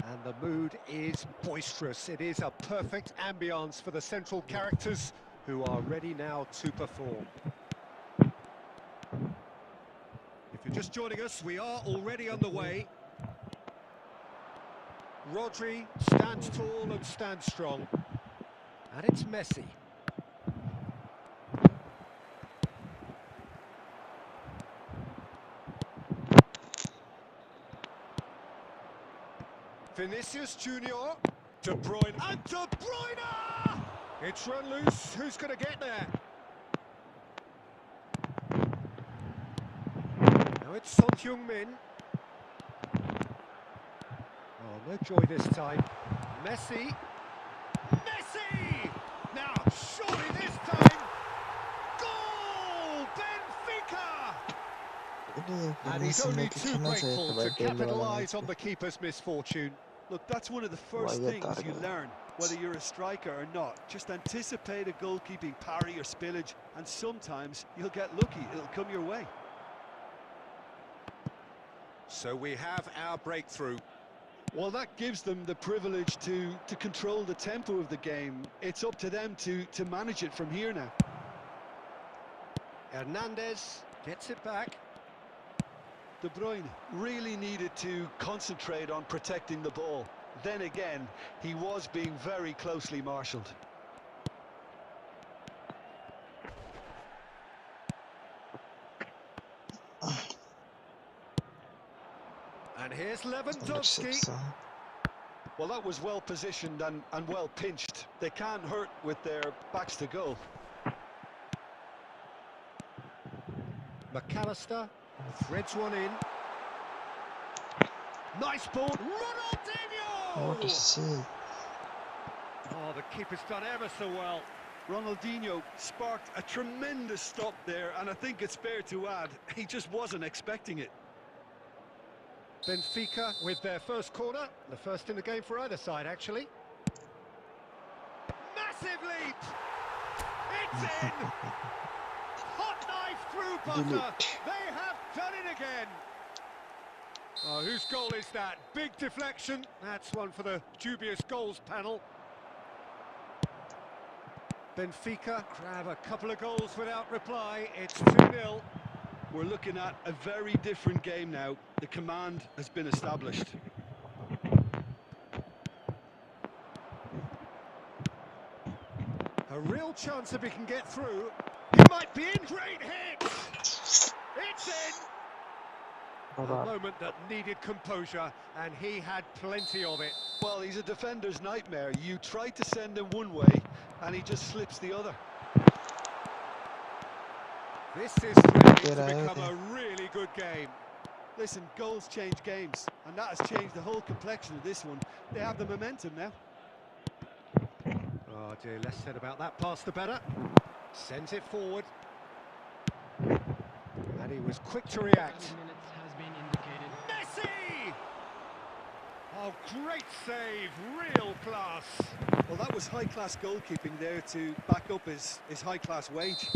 And the mood is boisterous. It is a perfect ambience for the central characters who are ready now to perform. If you're just joining us, we are already underway. Rodri stands tall and stands strong. And it's Messi. Vinicius Junior, De Bruyne, and De Bruyne! It's run loose, who's going to get there? Now it's Son Heung-min. Oh, no joy this time. Messi! Messi! Now, surely this time! Goal! Benfica! And he's only too grateful to capitalise on the keeper's misfortune. Look, that's one of the first things you learn, whether you're a striker or not. Just anticipate a goalkeeping parry or spillage, and sometimes you'll get lucky. It'll come your way. So we have our breakthrough. Well, that gives them the privilege to control the tempo of the game. It's up to them to manage it from here now. Hernandez gets it back. De Bruyne really needed to concentrate on protecting the ball. Then again, he was being very closely marshalled. And here's Lewandowski. Well, that was well positioned and well pinched. They can't hurt with their backs to goal. McAllister threads one in. Nice ball. Ronaldinho! What a save. Oh, the keeper's done ever so well. Ronaldinho sparked a tremendous stop there, and I think it's fair to add, he just wasn't expecting it. Benfica with their first corner, the first in the game for either side, actually. Massive leap! It's in! Hot knife through butter! They have done it again! Oh, whose goal is that? Big deflection. That's one for the dubious goals panel. Benfica grab a couple of goals without reply. It's 2-0. We're looking at a very different game now. The command has been established. A real chance if he can get through. He might be in. Great hit! It's in! A moment that needed composure, and he had plenty of it. Well, he's a defender's nightmare. You try to send him one way, and he just slips the other. This is threatening to become a really good game. Listen, goals change games, and that has changed the whole complexion of this one. They have the momentum now. Oh dear, less said about that pass the better. Sends it forward. And he was quick to react. Messi! Oh, great save, real class. Well, that was high-class goalkeeping there to back up his high-class wage.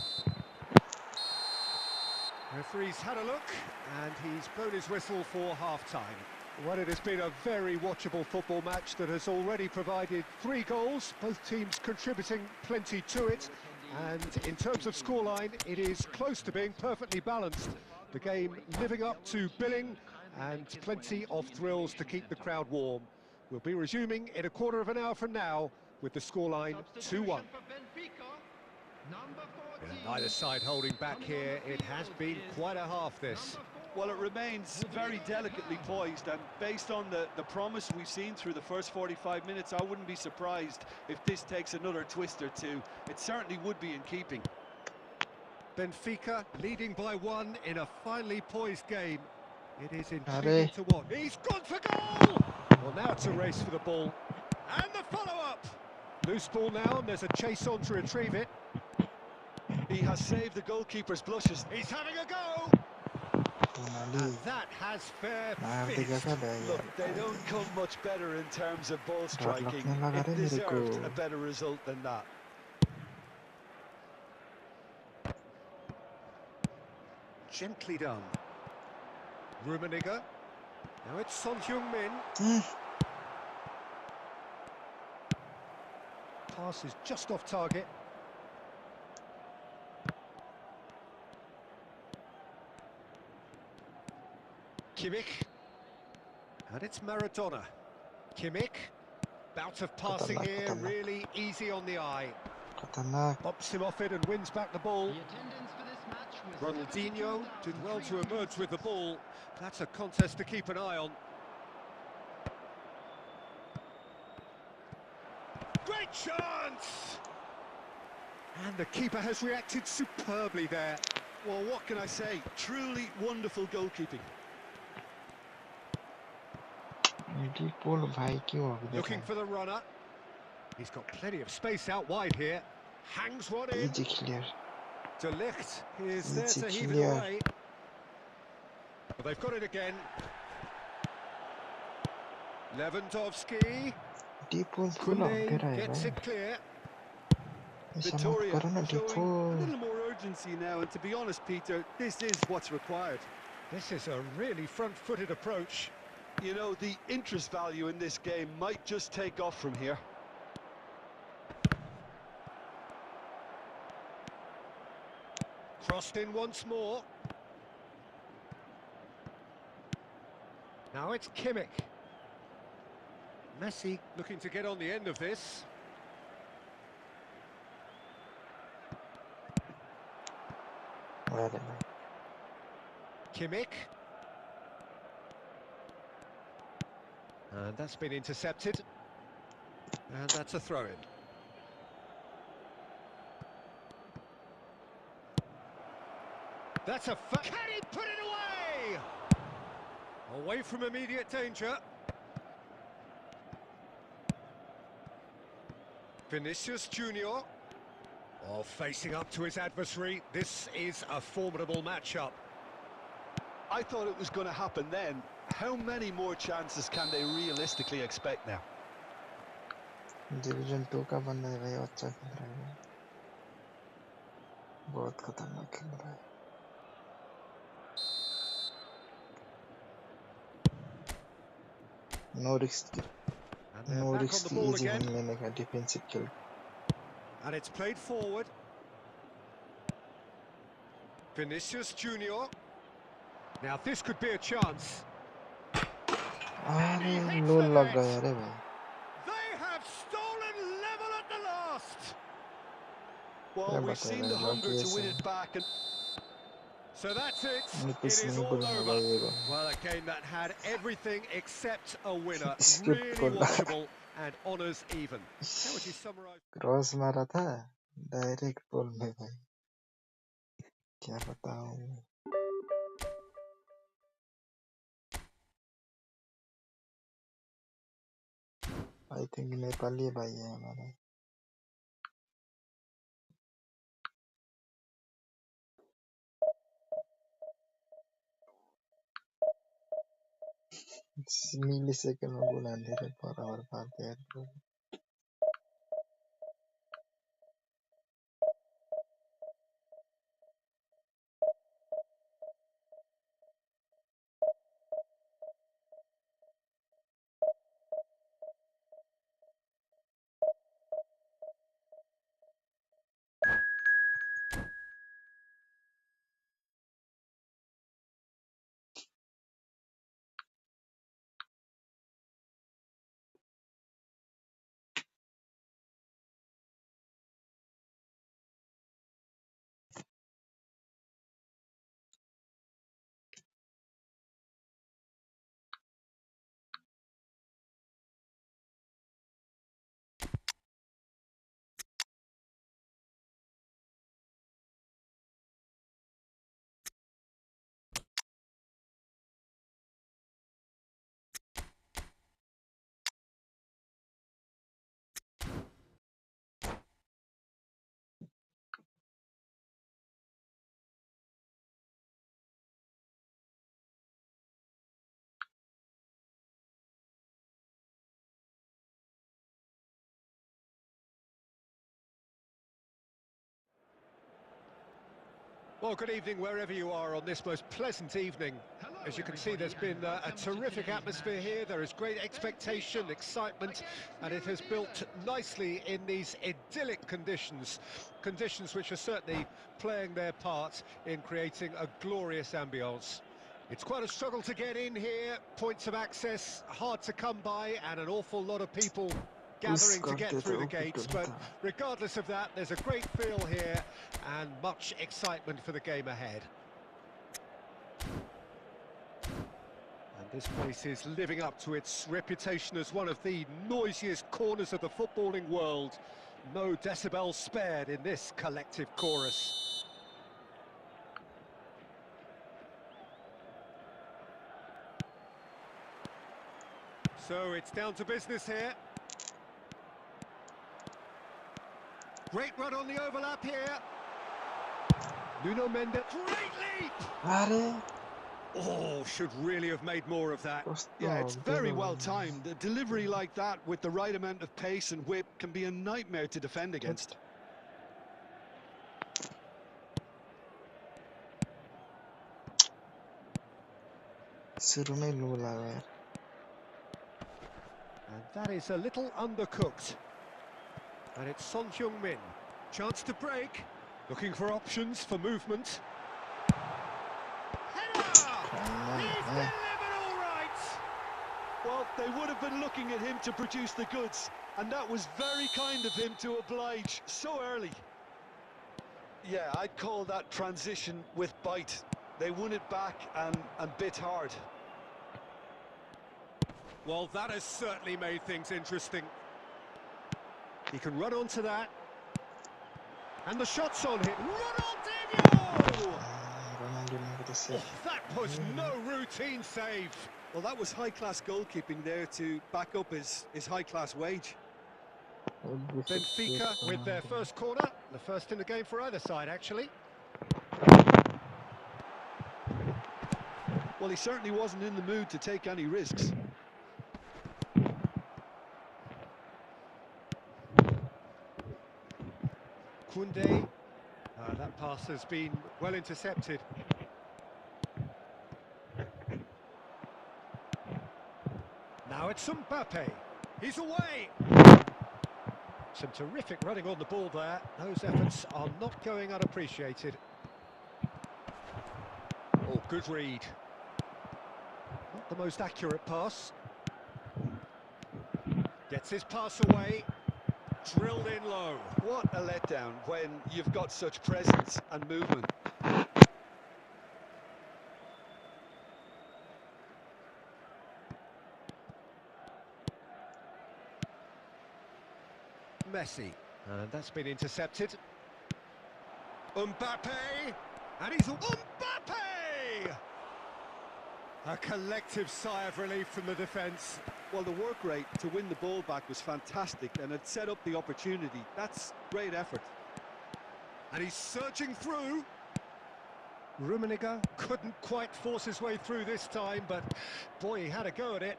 Referee's had a look, and he's blown his whistle for half-time. Well, it has been a very watchable football match that has already provided 3 goals, both teams contributing plenty to it. And in terms of scoreline, it is close to being perfectly balanced. The game living up to billing, and plenty of thrills to keep the crowd warm. We'll be resuming in a quarter of an hour from now with the scoreline 2-1. Neither side holding back here. It has been quite a half, this. Well, it remains very delicately poised, and based on the promise we've seen through the first 45 minutes, I wouldn't be surprised if this takes another twist or two. It certainly would be in keeping. Benfica leading by 1 in a finely poised game. It is intriguing to watch. He's gone for goal! Well, now it's a race for the ball. And the follow-up! Loose ball now, and there's a chase on to retrieve it. He has saved the goalkeeper's blushes. He's having a go! And that has fair fist. Look, they don't come much better in terms of ball striking. It deserved a better result than that. Gently done. Rummenigge. Now it's Son Heung-min. Pass is just off target. Kimmich. And it's Maradona. Kimmich. Bout of passing here, really easy on the eye. Bops him off it and wins back the ball. Ronaldinho did well to emerge with the ball. That's a contest to keep an eye on. Great chance! And the keeper has reacted superbly there. Well, what can I say? Truly wonderful goalkeeping. Looking for the runner. He's got plenty of space out wide here. Hangs one in. Easy clear. De Ligt is there Easy to heave it clear. away. Well, they've got it again. Lewandowski. Deep one full Kunde gets it clear. Victoria showing a little more urgency now, and to be honest, Peter, this is what's required. This is a really front-footed approach. You know, the interest value in this game might just take off from here. Crossed in once more. Now it's Kimmich. Messi looking to get on the end of this. Kimmich. And that's been intercepted. And that's a throw-in. That's a... Can he put it away? Away from immediate danger. Vinicius Junior. Oh, facing up to his adversary. This is a formidable matchup. I thought it was going to happen then. How many more chances can they realistically expect now? Division 2 का बंदा है भाई, अच्छा खेल रहा है, बहुत खतरनाक खेल रहा है. No risk, easy win लेने का defensive kill. And it's played forward. Vinicius Junior. Now this could be a chance. अरे लो लग गया अरे भाई. They have stolen level at the last. Well, we've seen the hunger to win it back, and so that's it. It is all over. Well, a game that had everything except a winner. Really watchable and honours even. How would you summarise? Cross मारा था direct ball में भाई. क्या बताऊं? I think Nepali भाई है हमारा. Millisecond में बुला ले रहे पर और बात है. Well, good evening wherever you are on this most pleasant evening. As you can see, there's been a terrific atmosphere here. There is great expectation, excitement, and it has built nicely in these idyllic conditions. Conditions which are certainly playing their part in creating a glorious ambience. It's quite a struggle to get in here. Points of access hard to come by, and an awful lot of people gathering to get through the gates, but regardless of that, there's a great feel here and much excitement for the game ahead. And This place is living up to its reputation as one of the noisiest corners of the footballing world. No decibels spared in this collective chorus. So it's down to business here. Great run on the overlap here. Nuno Mendes, great leap! Oh, should really have made more of that. Yeah, it's very well timed. A delivery like that with the right amount of pace and whip can be a nightmare to defend against. And that is a little undercooked. And it's Son Heung-min. Chance to break. Looking for options for movement. Well, they would have been looking at him to produce the goods, and that was very kind of him to oblige so early. Yeah, I'd call that transition with bite. They won it back and bit hard. Well, that has certainly made things interesting. He can run onto that. And the shot's on him. Ronaldinho! Oh, that was no routine save. Well, that was high-class goalkeeping there to back up his high-class wage. Benfica with their first corner. The first in the game for either side, actually. Well, he certainly wasn't in the mood to take any risks. Koundé. That pass has been well intercepted. Now it's Mbappe. He's away. Some terrific running on the ball there. Those efforts are not going unappreciated. Oh, good read. Not the most accurate pass. Gets his pass away. Drilled in low. What a letdown when you've got such presence and movement. Messi, and that's been intercepted. Mbappe, and he's Mbappe! A collective sigh of relief from the defence. Well, the work rate to win the ball back was fantastic, and it set up the opportunity. That's great effort. And he's surging through. Rummenigge couldn't quite force his way through this time, but boy, he had a go at it.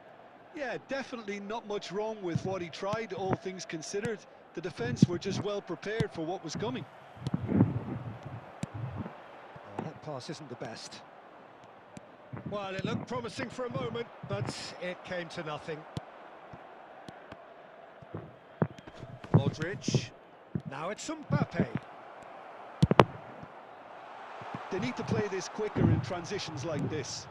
Yeah, definitely not much wrong with what he tried, all things considered. The defence were just well prepared for what was coming. Oh, that pass isn't the best. Well, it looked promising for a moment, but it came to nothing. Modric. Now it's Mbappe. They need to play this quicker in transitions like this.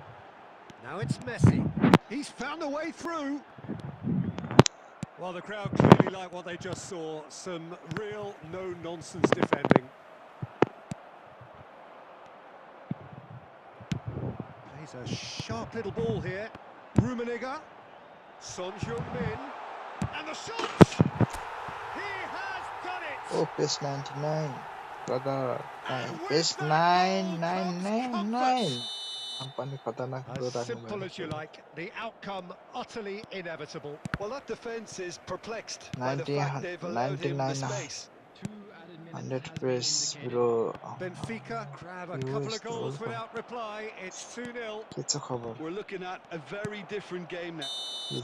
Now it's Messi. He's found a way through. Well, the crowd clearly like what they just saw. Some real no-nonsense defending. Plays a sharp little ball here. Rummenigge. Son Heung-min. And the shot! He has done it! Oh, PUS 99. Brother. PUS 999. As simple as you like, the outcome utterly inevitable. Well, that defence is perplexed by the fact they've allowed him the space. 100 PUS, bro. Benfica grab a couple of goals without reply. It's 2-0. We're looking at a very different game now. And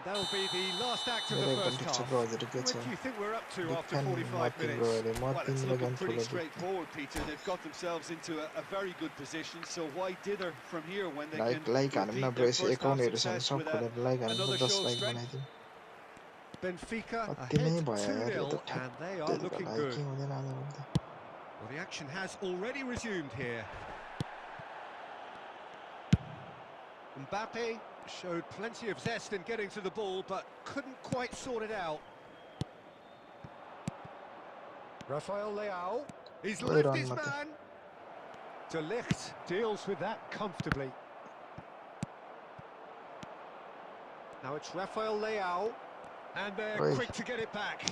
that'll be the last act of the first half. What do you think we're up to after 45 minutes? Well, it's looking pretty straightforward, Peter. They've got themselves into a very good position, so why dither from here when they can repeat their first half success with another show of strength? Benfica ahead 2-0, and they are looking good. Well, the action has already resumed here. Mbappe showed plenty of zest in getting to the ball, but couldn't quite sort it out. Rafael Leao, he's left his man. De Ligt deals with that comfortably. Now it's Rafael Leao, and they're quick to get it back.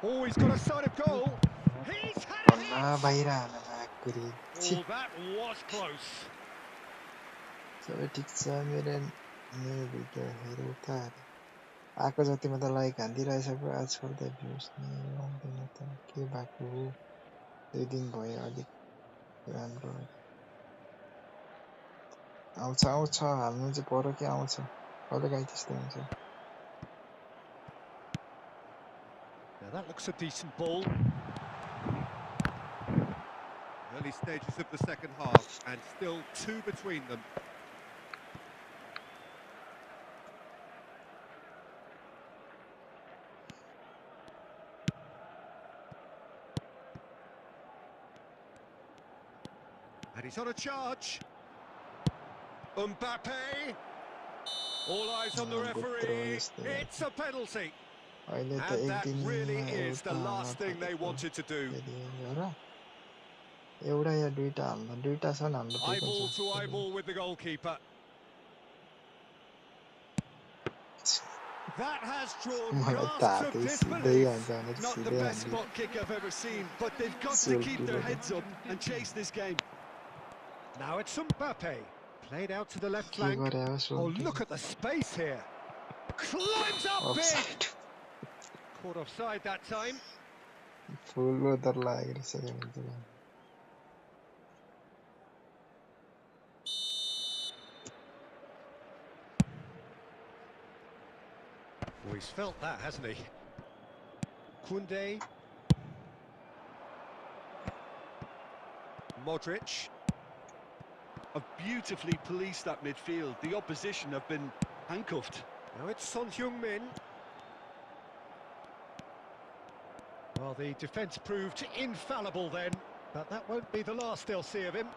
Oh, he's got a sight of goal. He's had it! Oh, that was close. सबै ठिक छ मेरो भिडियोहरू त आएको जतिमा त like हान्दिरहेछ पो आजकल त भ्युज नै आउँदैन त के भएको हो 2 दिन भयो अलिक राम्रो आउँछ हाल्नु चाहिँ पर्यो कि आउँछ कहिलेकाहीँ त्यस्तै हुन्छ Now that looks a decent ball. Early stages of the second half, and still 2 between them. And he's on a charge. Mbappe. All eyes on the referee. It's a penalty. And that really is the last thing they wanted to do. Eyeball to eyeball with the goalkeeper. That has drawn gasps of disbelief. Not the best spot kick I've ever seen, but they've got to keep their heads up and chase this game. Now it's Mbappe. Played out to the left flank. Oh, look at the space here. Climbs up big. Caught offside that time. Oh, he's felt that, hasn't he? Koundé. Modric. Have beautifully policed that midfield. The opposition have been handcuffed. Now it's Son Heung-min. Well, the defence proved infallible then, but that won't be the last they'll see of him.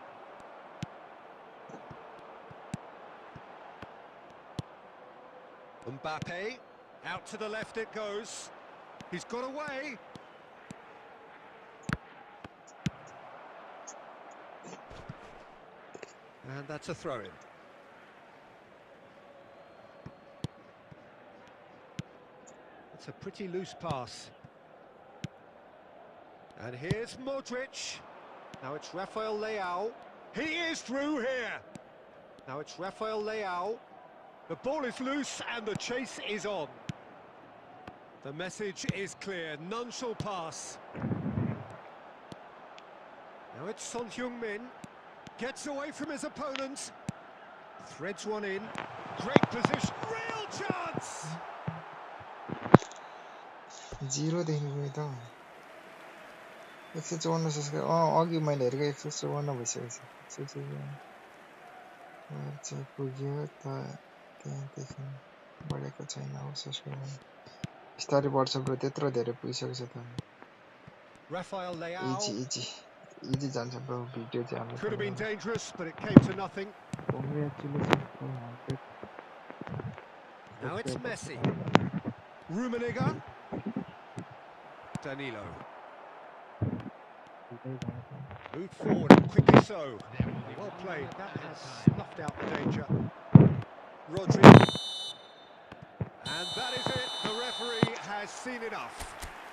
Mbappe, out to the left it goes. He's got away. And that's a throw-in. It's a pretty loose pass. And here's Modric. Now it's Rafael Leao. He is through here. Now it's Rafael Leao. The ball is loose and the chase is on. The message is clear. None shall pass. Now it's Son Heung-min. Gets away from his opponent. Threads one in. Great position. Real chance! 0 देखिको नि त 154 subscribe अघि मैले हेरेको 154 भइसकेको छ 154 चाहिँ पुग्यो त त्यहाँदेखि बढेको छैन हो सब्स्क्राइब बिस्तारै बढ्छ ब्रो त्यत्रो धेरै पुगिसकेको छ त Rafael Leao. Easy जान्छ ब्रो भिडियो चाहिँ हाम्रो Could have been dangerous, but it came to nothing. Now it's Messi. Rummenigge. Danilo. Moved forward quickly so. Well played. That has snuffed out the danger. Rodri. And that is it. The referee has seen enough.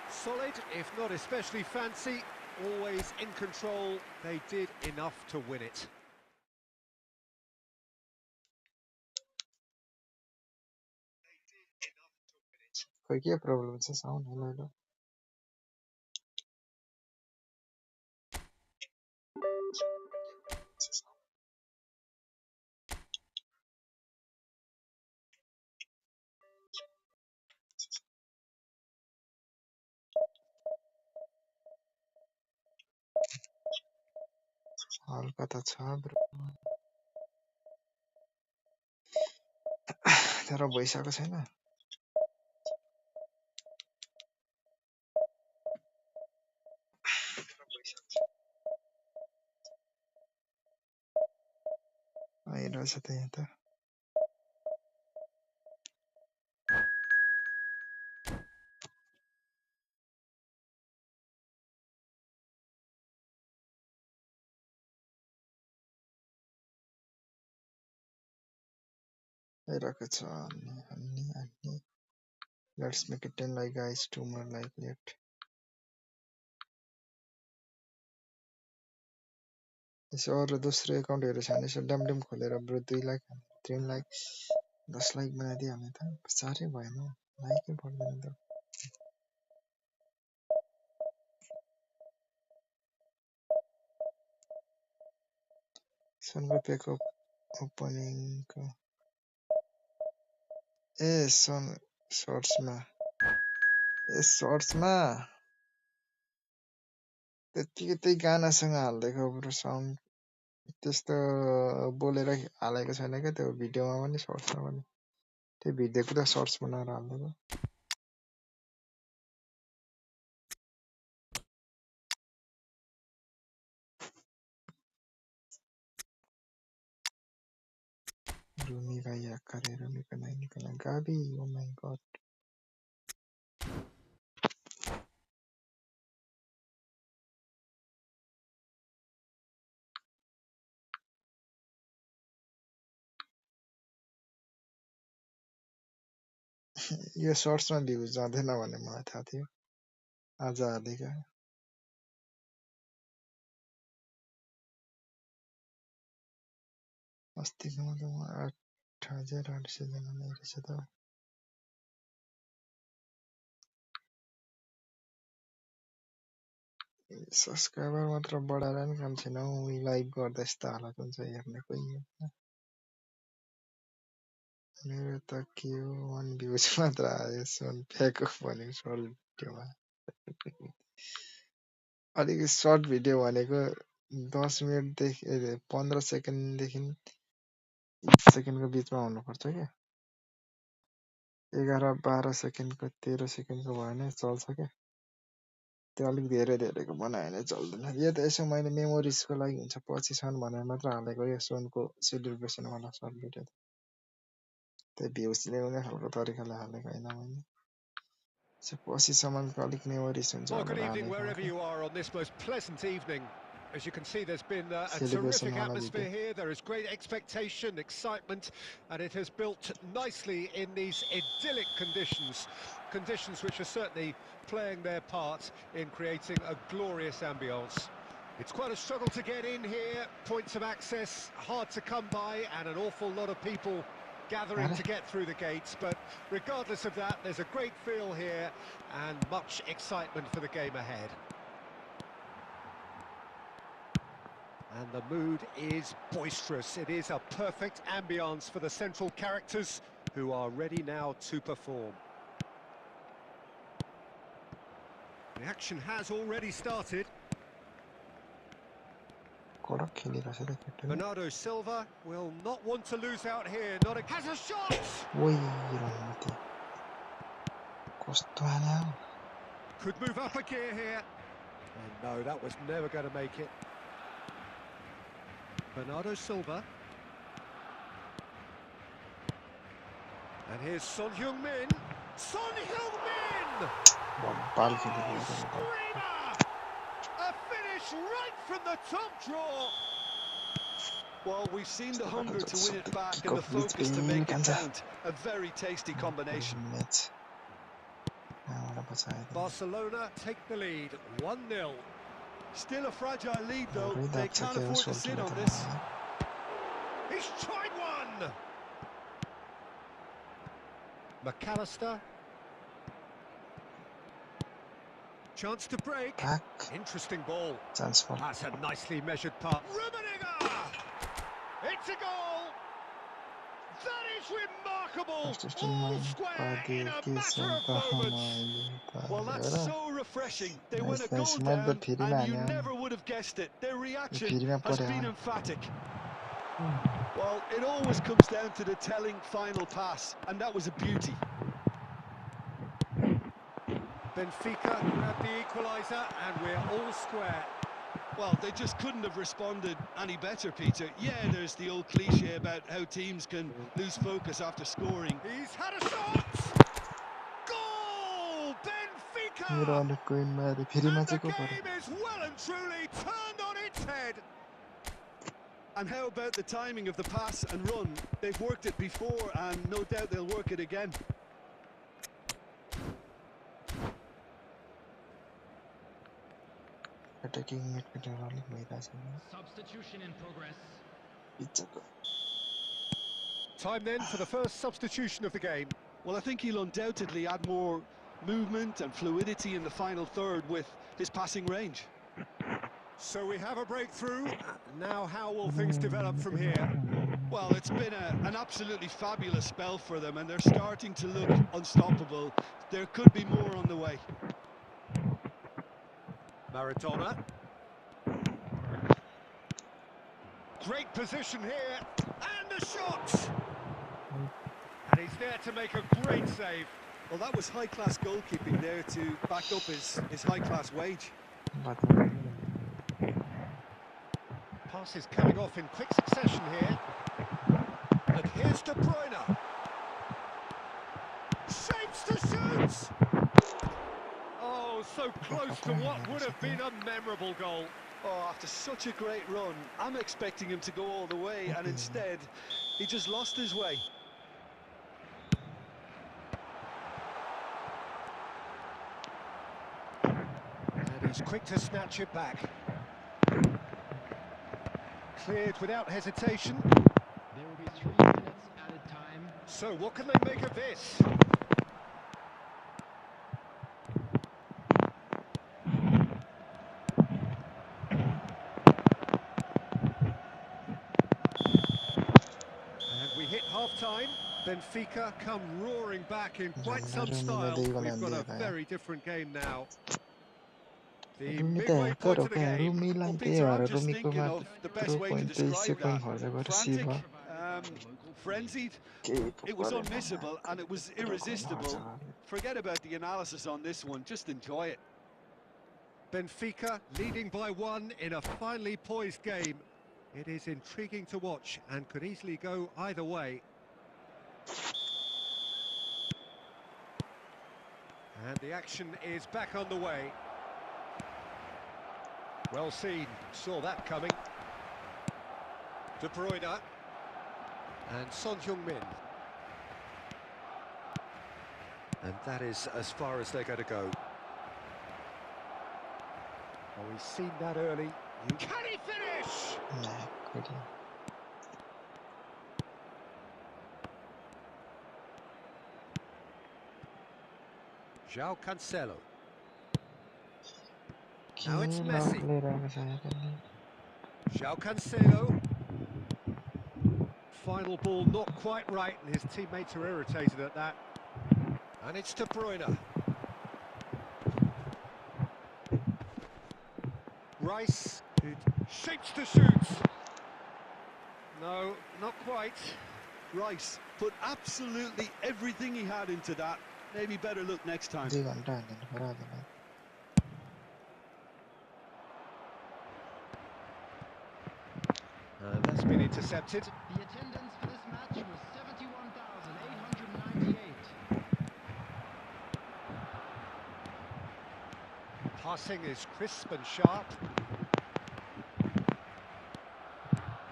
Solid, if not especially fancy. Always in control. They did enough to win it. खोइ के problem छ sound hello हल्का त छ bro तर भइसकेको छैन आइरहेछ त यहाँ त Let's make it 10 like guys, 2 more like left. और दूसरे अकाउंट हेरेर छाने छ डमडम खोलेर ब्रो 2 लाख 3 लाख 10 लाख बनाइदिए हामी त सारै भएन लाइकै बढ्दैन त सनको पेकअप ओपनिङ को ए सन शॉर्ट्समा त्यतिकै त्यही गानासँग हाल्दैको ब्रो साउन्ड त्यस्तो बोलेर हालेको छैन के त्यो भिडियोमा पनि शॉर्ट्समा पनि त्यो भिडियोको त शॉर्ट्स बनाएर हाल्दैको रूमी भाई आकर रूमी का नहीं निकला गाबी ओ माय गॉड यो शॉर्ट्समा भ्यूज जाँदैन भन्ने मलाई थाहा थियो आज हालेको अस्तिकोमा त 8800 जना नै रहेछ त सब्स्क्राइबर मात्र बढाएर नि काम छैन लाइभ गर्दा यस्तो हालत हुन्छ हेर्ने कोही होइन मेरो त के हो 1 भ्यूज मात्र आयो सोन प्याको भनेको सर्ट भिडियोमा अलिकति सर्ट भिडियो भनेको 10 मिनेटदेखि 15 सेकेन्डदेखि 20 सेकेन्डको बिचमा हुनुपर्छ क्या 11-12 सेकेन्डको 13 सेकेन्डको भयो भने चल्छ क्या त्यो अलिक धेरैको बनायो भने चल्दैन यो त यसो मैले मेमोरिजको लागि हुन्छ पछिसम्म भनेर मात्र हालेको यो सोनको सेलिब्रेसन वाला सर्ट भिडियो त्यो भ्युज ल्याउने खालको तरिकाले हालेको होइन मैले पछिसम्मको अलिक मेमोरिज हुन्छ Well, good भनेर evening हालेको wherever you are on this most pleasant evening. As you can see, there's been a terrific atmosphere here. There is great expectation, excitement, and it has built nicely in these idyllic conditions. Conditions which are certainly playing their part in creating a glorious ambience. It's quite a struggle to get in here. Points of access hard to come by, and an awful lot of people gathering to get through the gates. But regardless of that, there's a great feel here and much excitement for the game ahead. And the mood is boisterous. It is a perfect ambience for the central characters who are ready now to perform. The action has already started. Bernardo Silva will not want to lose out here. Has a shot! Could move up a gear here. And no, that was never going to make it. Bernardo Silva. And here's Son Heung-min. Son Heung-min! A finish right from the top draw. Well, we've seen the hunger to win it back and the focus to make it count. A very tasty combination. Barcelona take the lead, 1-0. Still a fragile lead, though. They can't afford to sit on this. He's tried one! McAllister. Chance to break. Interesting ball. That's a nicely measured pass. Rummenigge! It's a goal! That is remarkable! All square in a matter of moments. Well, that's so refreshing. They win a goal down and you never would have guessed it. Their reaction has been emphatic. Well, it always comes down to the telling final pass, and that was a beauty. Benfica grab the equaliser, and we're all square. Well, they just couldn't have responded any better, Peter. Yeah, there's the old cliche about how teams can lose focus after scoring. He's had a shot! Goal! Benfica! And the game is well and truly turned on its head. And how about the timing of the pass and run? They've worked it before, and no doubt they'll work it again. Attacking midfielder Substitution in progress. Time then for the first substitution of the game. Well, I think he'll undoubtedly add more movement and fluidity in the final third with his passing range. So we have a breakthrough. Now how will things develop from here? Well, it's been an absolutely fabulous spell for them, and they're starting to look unstoppable. There could be more on the way. Maradona. Great position here, and the shot! And he's there to make a great save. Well, that was high-class goalkeeping there to back up his high-class wage. Pass is coming off in quick succession here. And here's De Bruyne. Shapes to shoot! Oh, so close to what would have been a memorable goal. Oh, after such a great run, I'm expecting him to go all the way, and instead, he just lost his way. And he's quick to snatch it back. Cleared without hesitation. There will be 3 minutes added time. So what can they make of this? And we hit half-time. Benfica come roaring back in quite some style. We've got a very different game now. The midway point of the game. Well, Peter, I'm just thinking of the best way to describe that. Frantic, frenzied. It was unmissable and it was irresistible. Forget about the analysis on this one, just enjoy it. Benfica leading by 1 in a finely poised game. It is intriguing to watch and could easily go either way. And the action is back on the way. Well seen, saw that coming. De Bruyne and Son Heung-min. And that is as far as they're going to go. Oh, he's seen that early. Can he finish? João Cancelo. Now it's Messi. João Cancelo. Final ball not quite right, and his teammates are irritated at that. And it's De Bruyne. Rice, who shapes to shoot. No, not quite. Rice put absolutely everything he had into that. Maybe better look next time. That's been intercepted. The attendance for this match was 71,898. Passing is crisp and sharp.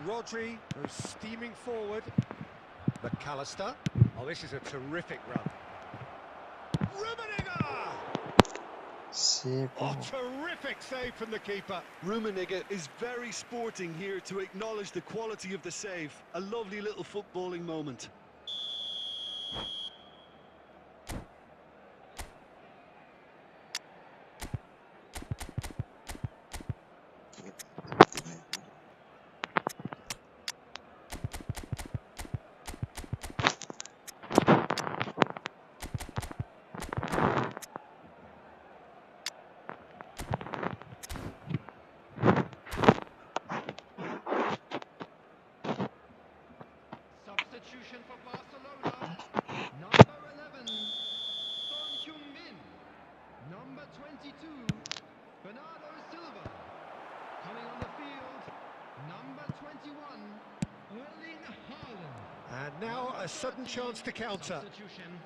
Rodri goes steaming forward. McAllister. Oh, this is a terrific run. Rummenigge! Oh, terrific save from the keeper. Rummenigge is very sporting here to acknowledge the quality of the save. A lovely little footballing moment. Substitution for Barcelona. Number 11, Son Heung-min. Number 22, Bernardo Silva. Coming on the field, number 21, Erling Haaland. And now a sudden chance to counter. Substitution.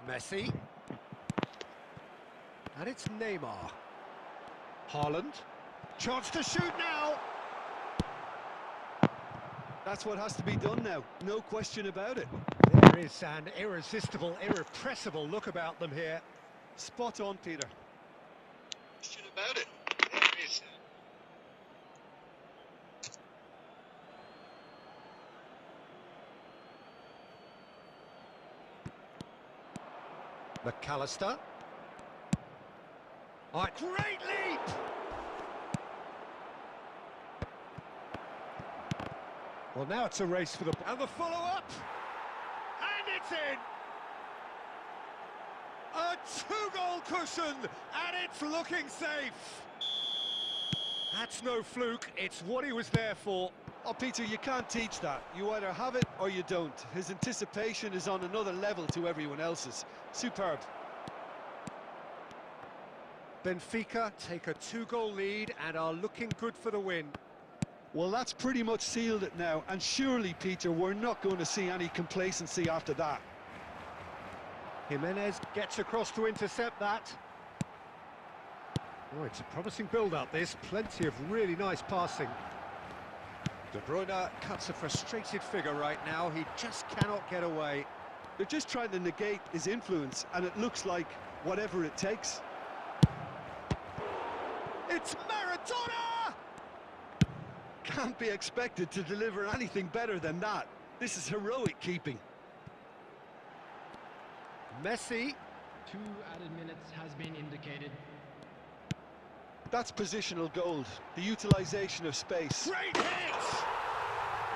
Messi. And it's Neymar. Haaland. Chance to shoot now. That's what has to be done now, no question about it. There is an irresistible, irrepressible look about them here. Spot on, Peter. Question about it. There is. McAllister. Oh, great leap! Well, now it's a race for the... And the follow-up! And it's in! A two-goal cushion, and it's looking safe! That's no fluke, it's what he was there for. Oh, Peter, you can't teach that. You either have it or you don't. His anticipation is on another level to everyone else's. Superb. Benfica take a two-goal lead and are looking good for the win. Well, that's pretty much sealed it now, and surely, Peter, we're not going to see any complacency after that. Jimenez gets across to intercept that. Oh, it's a promising build-up, this. Plenty of really nice passing. De Bruyne cuts a frustrated figure right now. He just cannot get away. They're just trying to negate his influence, and it looks like whatever it takes. It's Maradona! Can't be expected to deliver anything better than that. This is heroic keeping. Messi. 2 added minutes has been indicated. That's positional gold, the utilisation of space. Great hit!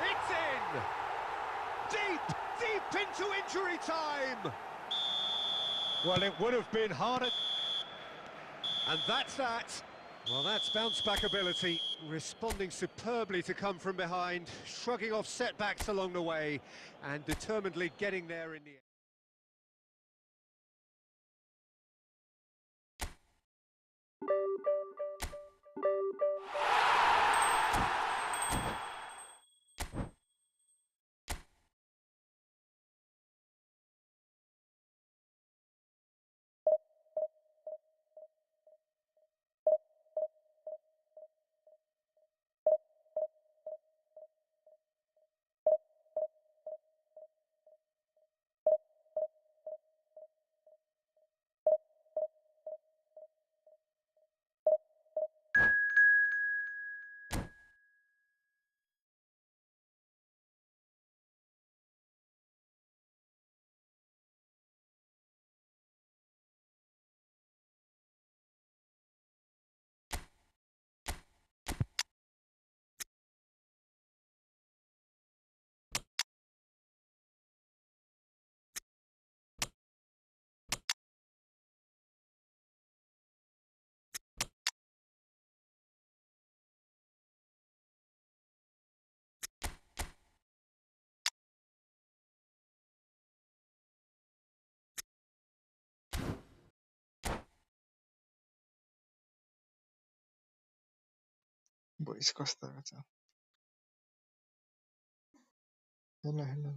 It's in! Deep, deep into injury time! Well, it would have been harder. And that's that. Well, that's bounce-back ability, responding superbly to come from behind, shrugging off setbacks along the way, and determinedly getting there in the end. Boys, Costa. Hello, hello.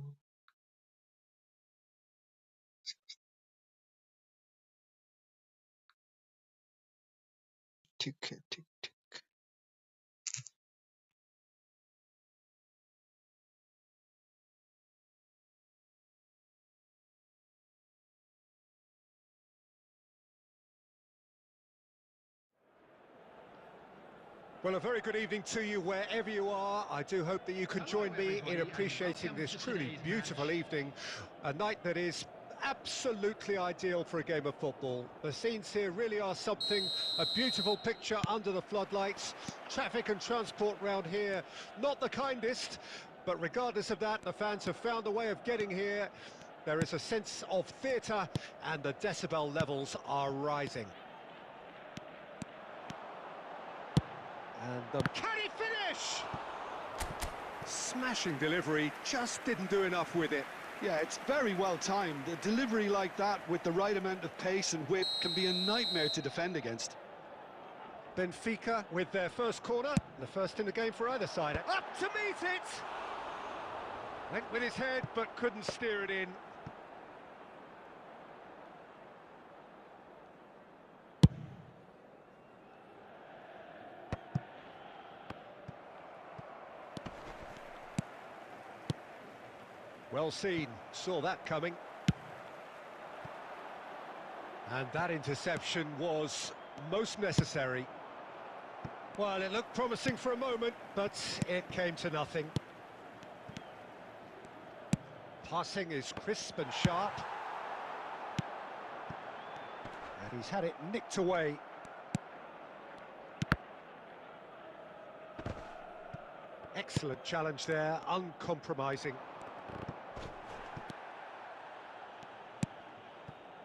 Tick, tick, tick. Well, a very good evening to you wherever you are. I do hope that you can join me in appreciating this truly beautiful evening, a night that is absolutely ideal for a game of football. The scenes here really are something, a beautiful picture under the floodlights. Traffic and transport round here, not the kindest, but regardless of that, the fans have found a way of getting here. There is a sense of theatre and the decibel levels are rising. And can he finish? Smashing delivery, just didn't do enough with it. Yeah, it's very well timed. A delivery like that with the right amount of pace and whip can be a nightmare to defend against. Benfica with their first corner, the first in the game for either side. Up to meet it! Went with his head, but couldn't steer it in. Well seen, saw that coming. And that interception was most necessary. Well, it looked promising for a moment, but it came to nothing. Passing is crisp and sharp. And he's had it nicked away. Excellent challenge there, uncompromising.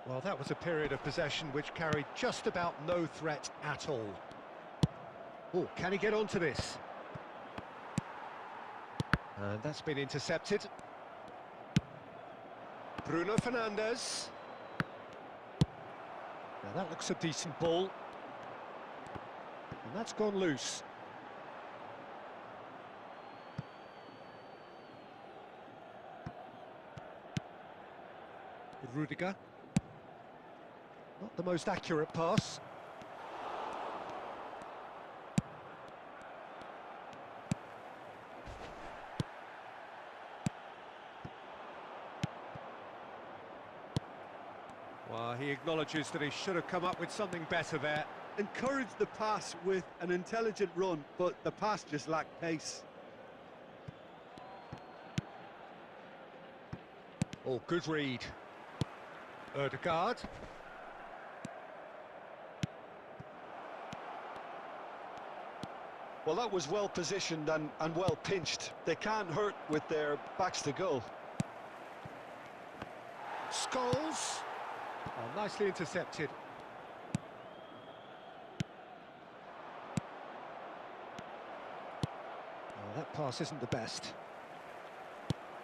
Well, that was a period of possession which carried just about no threat at all. Oh, can he get onto this? And that's been intercepted. Bruno Fernandes. Now that looks a decent ball. And that's gone loose. Rudiger. Not the most accurate pass. Well, he acknowledges that he should have come up with something better there. Encouraged the pass with an intelligent run, but the pass just lacked pace. Oh, good read. Ødegaard. Well, that was well positioned and well pinched. They can't hurt with their backs to goal. Scholes. Oh, nicely intercepted. Oh, that pass isn't the best.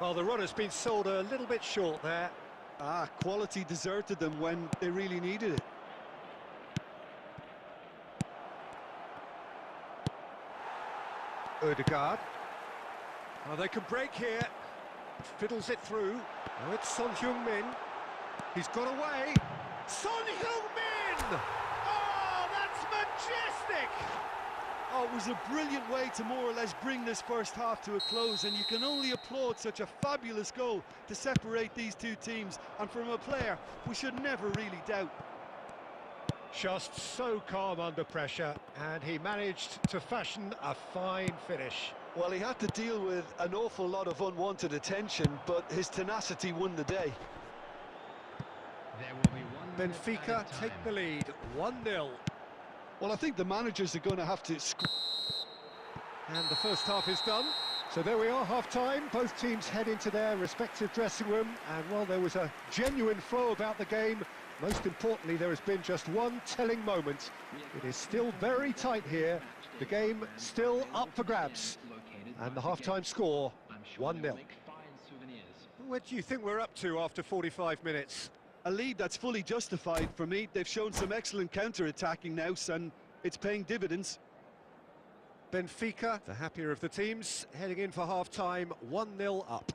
Well, the run has been sold a little bit short there. Quality deserted them when they really needed it. Ødegaard. Oh, they can break here. Fiddles it through. Oh, it's Son Heung-min. He's got away. Son Heung-min! Oh, that's majestic! Oh, it was a brilliant way to more or less bring this first half to a close, and you can only applaud such a fabulous goal to separate these two teams, and from a player we should never really doubt. Just so calm under pressure, and he managed to fashion a fine finish. Well, he had to deal with an awful lot of unwanted attention, but his tenacity won the day. There will be 1 minute Benfica added take time. the lead, 1-0. Well, I think the managers are going to have to... And the first half is done. So there we are, half-time. Both teams head into their respective dressing room. And while there was a genuine flow about the game, most importantly, there has been just one telling moment. It is still very tight here. The game still up for grabs. And the half-time score, 1-0. What do you think we're up to after 45 minutes? A lead that's fully justified for me. They've shown some excellent counter-attacking now, and it's paying dividends. Benfica, the happier of the teams, heading in for half-time, 1-0 up.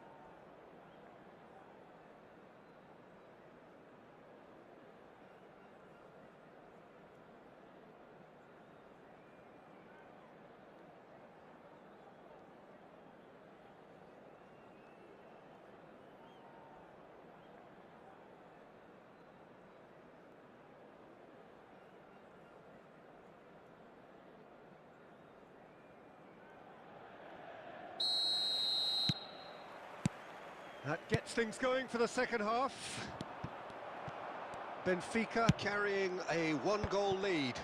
That gets things going for the second half. Benfica carrying a 1-goal lead.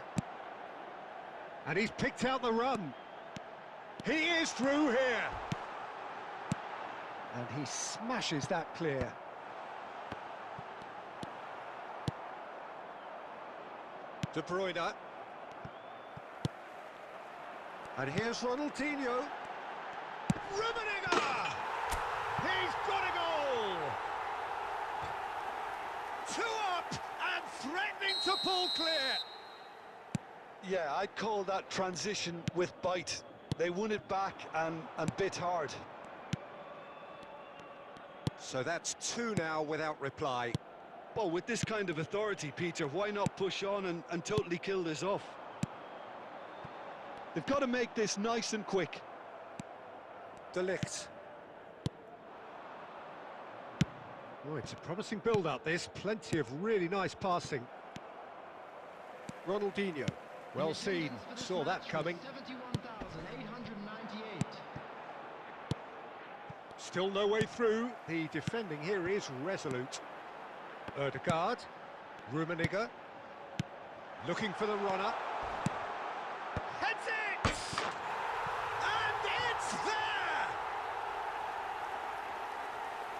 And he's picked out the run. He is through here. And he smashes that clear. De Bruyne. And here's Ronaldinho. Rummenigge! He's got a goal! 2 up and threatening to pull clear. Yeah, I'd call that transition with bite. They won it back and bit hard. So that's 2 now without reply. Well, with this kind of authority, Peter, why not push on and totally kill this off? They've got to make this nice and quick. De Ligt. Oh, it's a promising build-up, this. Plenty of really nice passing. Ronaldinho. Well seen. Saw that coming. 71,898. Still no way through. The defending here is resolute. Erdegaard. Rummenigge. Looking for the runner. Heads it! And it's there!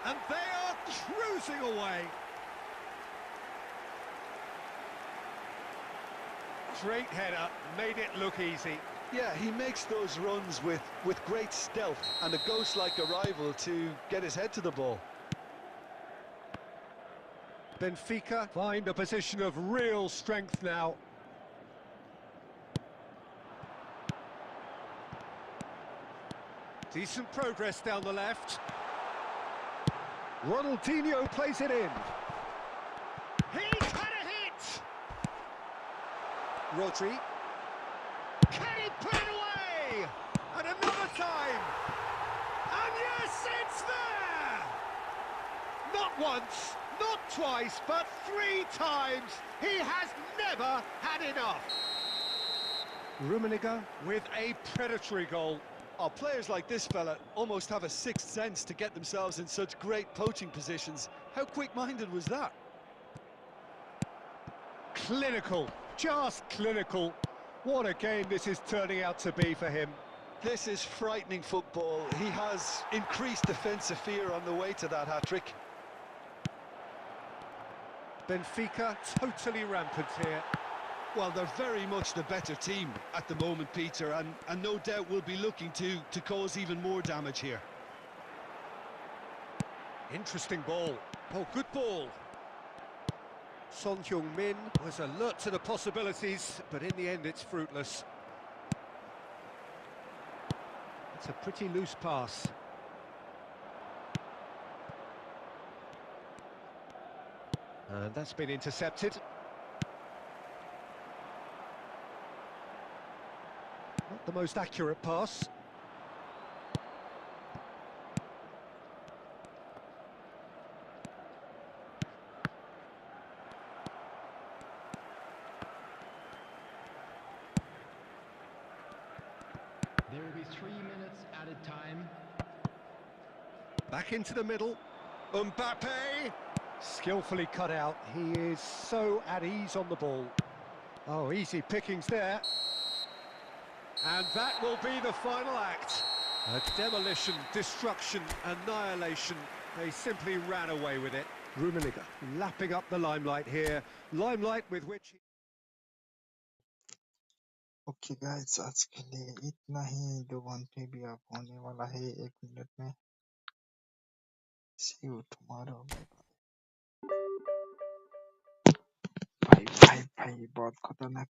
And they are cruising away. Great header, made it look easy. Yeah, he makes those runs with great stealth and a ghost-like arrival to get his head to the ball. Benfica find a position of real strength now. Decent progress down the left. Ronaldinho plays it in. He's had a hit! Rodri. Can he put it away? And another time! And yes, it's there! Not once, not twice, but 3 times. He has never had enough. Rummenigge with a predatory goal. Oh, players like this fella almost have a sixth sense to get themselves in such great poaching positions. How quick-minded was that? Clinical, just clinical. What a game this is turning out to be for him. This is frightening football. He has increased defensive fear on the way to that hat-trick. Benfica totally rampant here. Well, they're very much the better team at the moment, Peter, and no doubt will be looking to cause even more damage here. Interesting ball. Oh, good ball. Son Heung-min was alert to the possibilities, but in the end it's fruitless. It's a pretty loose pass. And that's been intercepted. Not the most accurate pass. There will be 3 minutes added time. Back into the middle. Mbappe! Skillfully cut out. He is so at ease on the ball. Oh, easy pickings there. And that will be the final act. A demolition, destruction, annihilation. They simply ran away with it. Rummenigge lapping up the limelight here. Limelight with which... okay guys, आज के लिए इतना ही। 2 घंटे भी आप होने वाला है 1 मिनट में। See you tomorrow. भाई भाई भाई बहुत खतरनाक।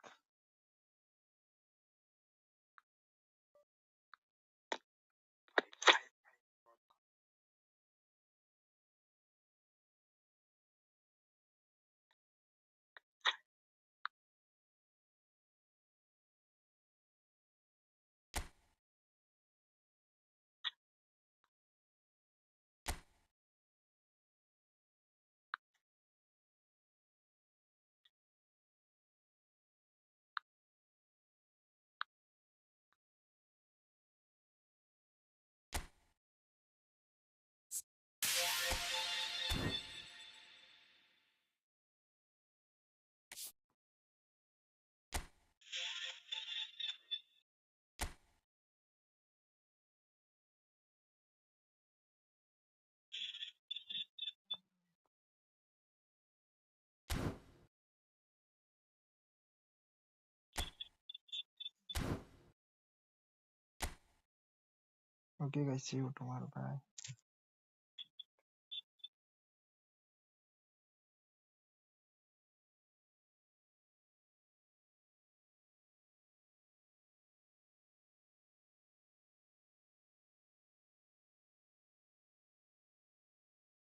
Okay guys, see you tomorrow. Bye.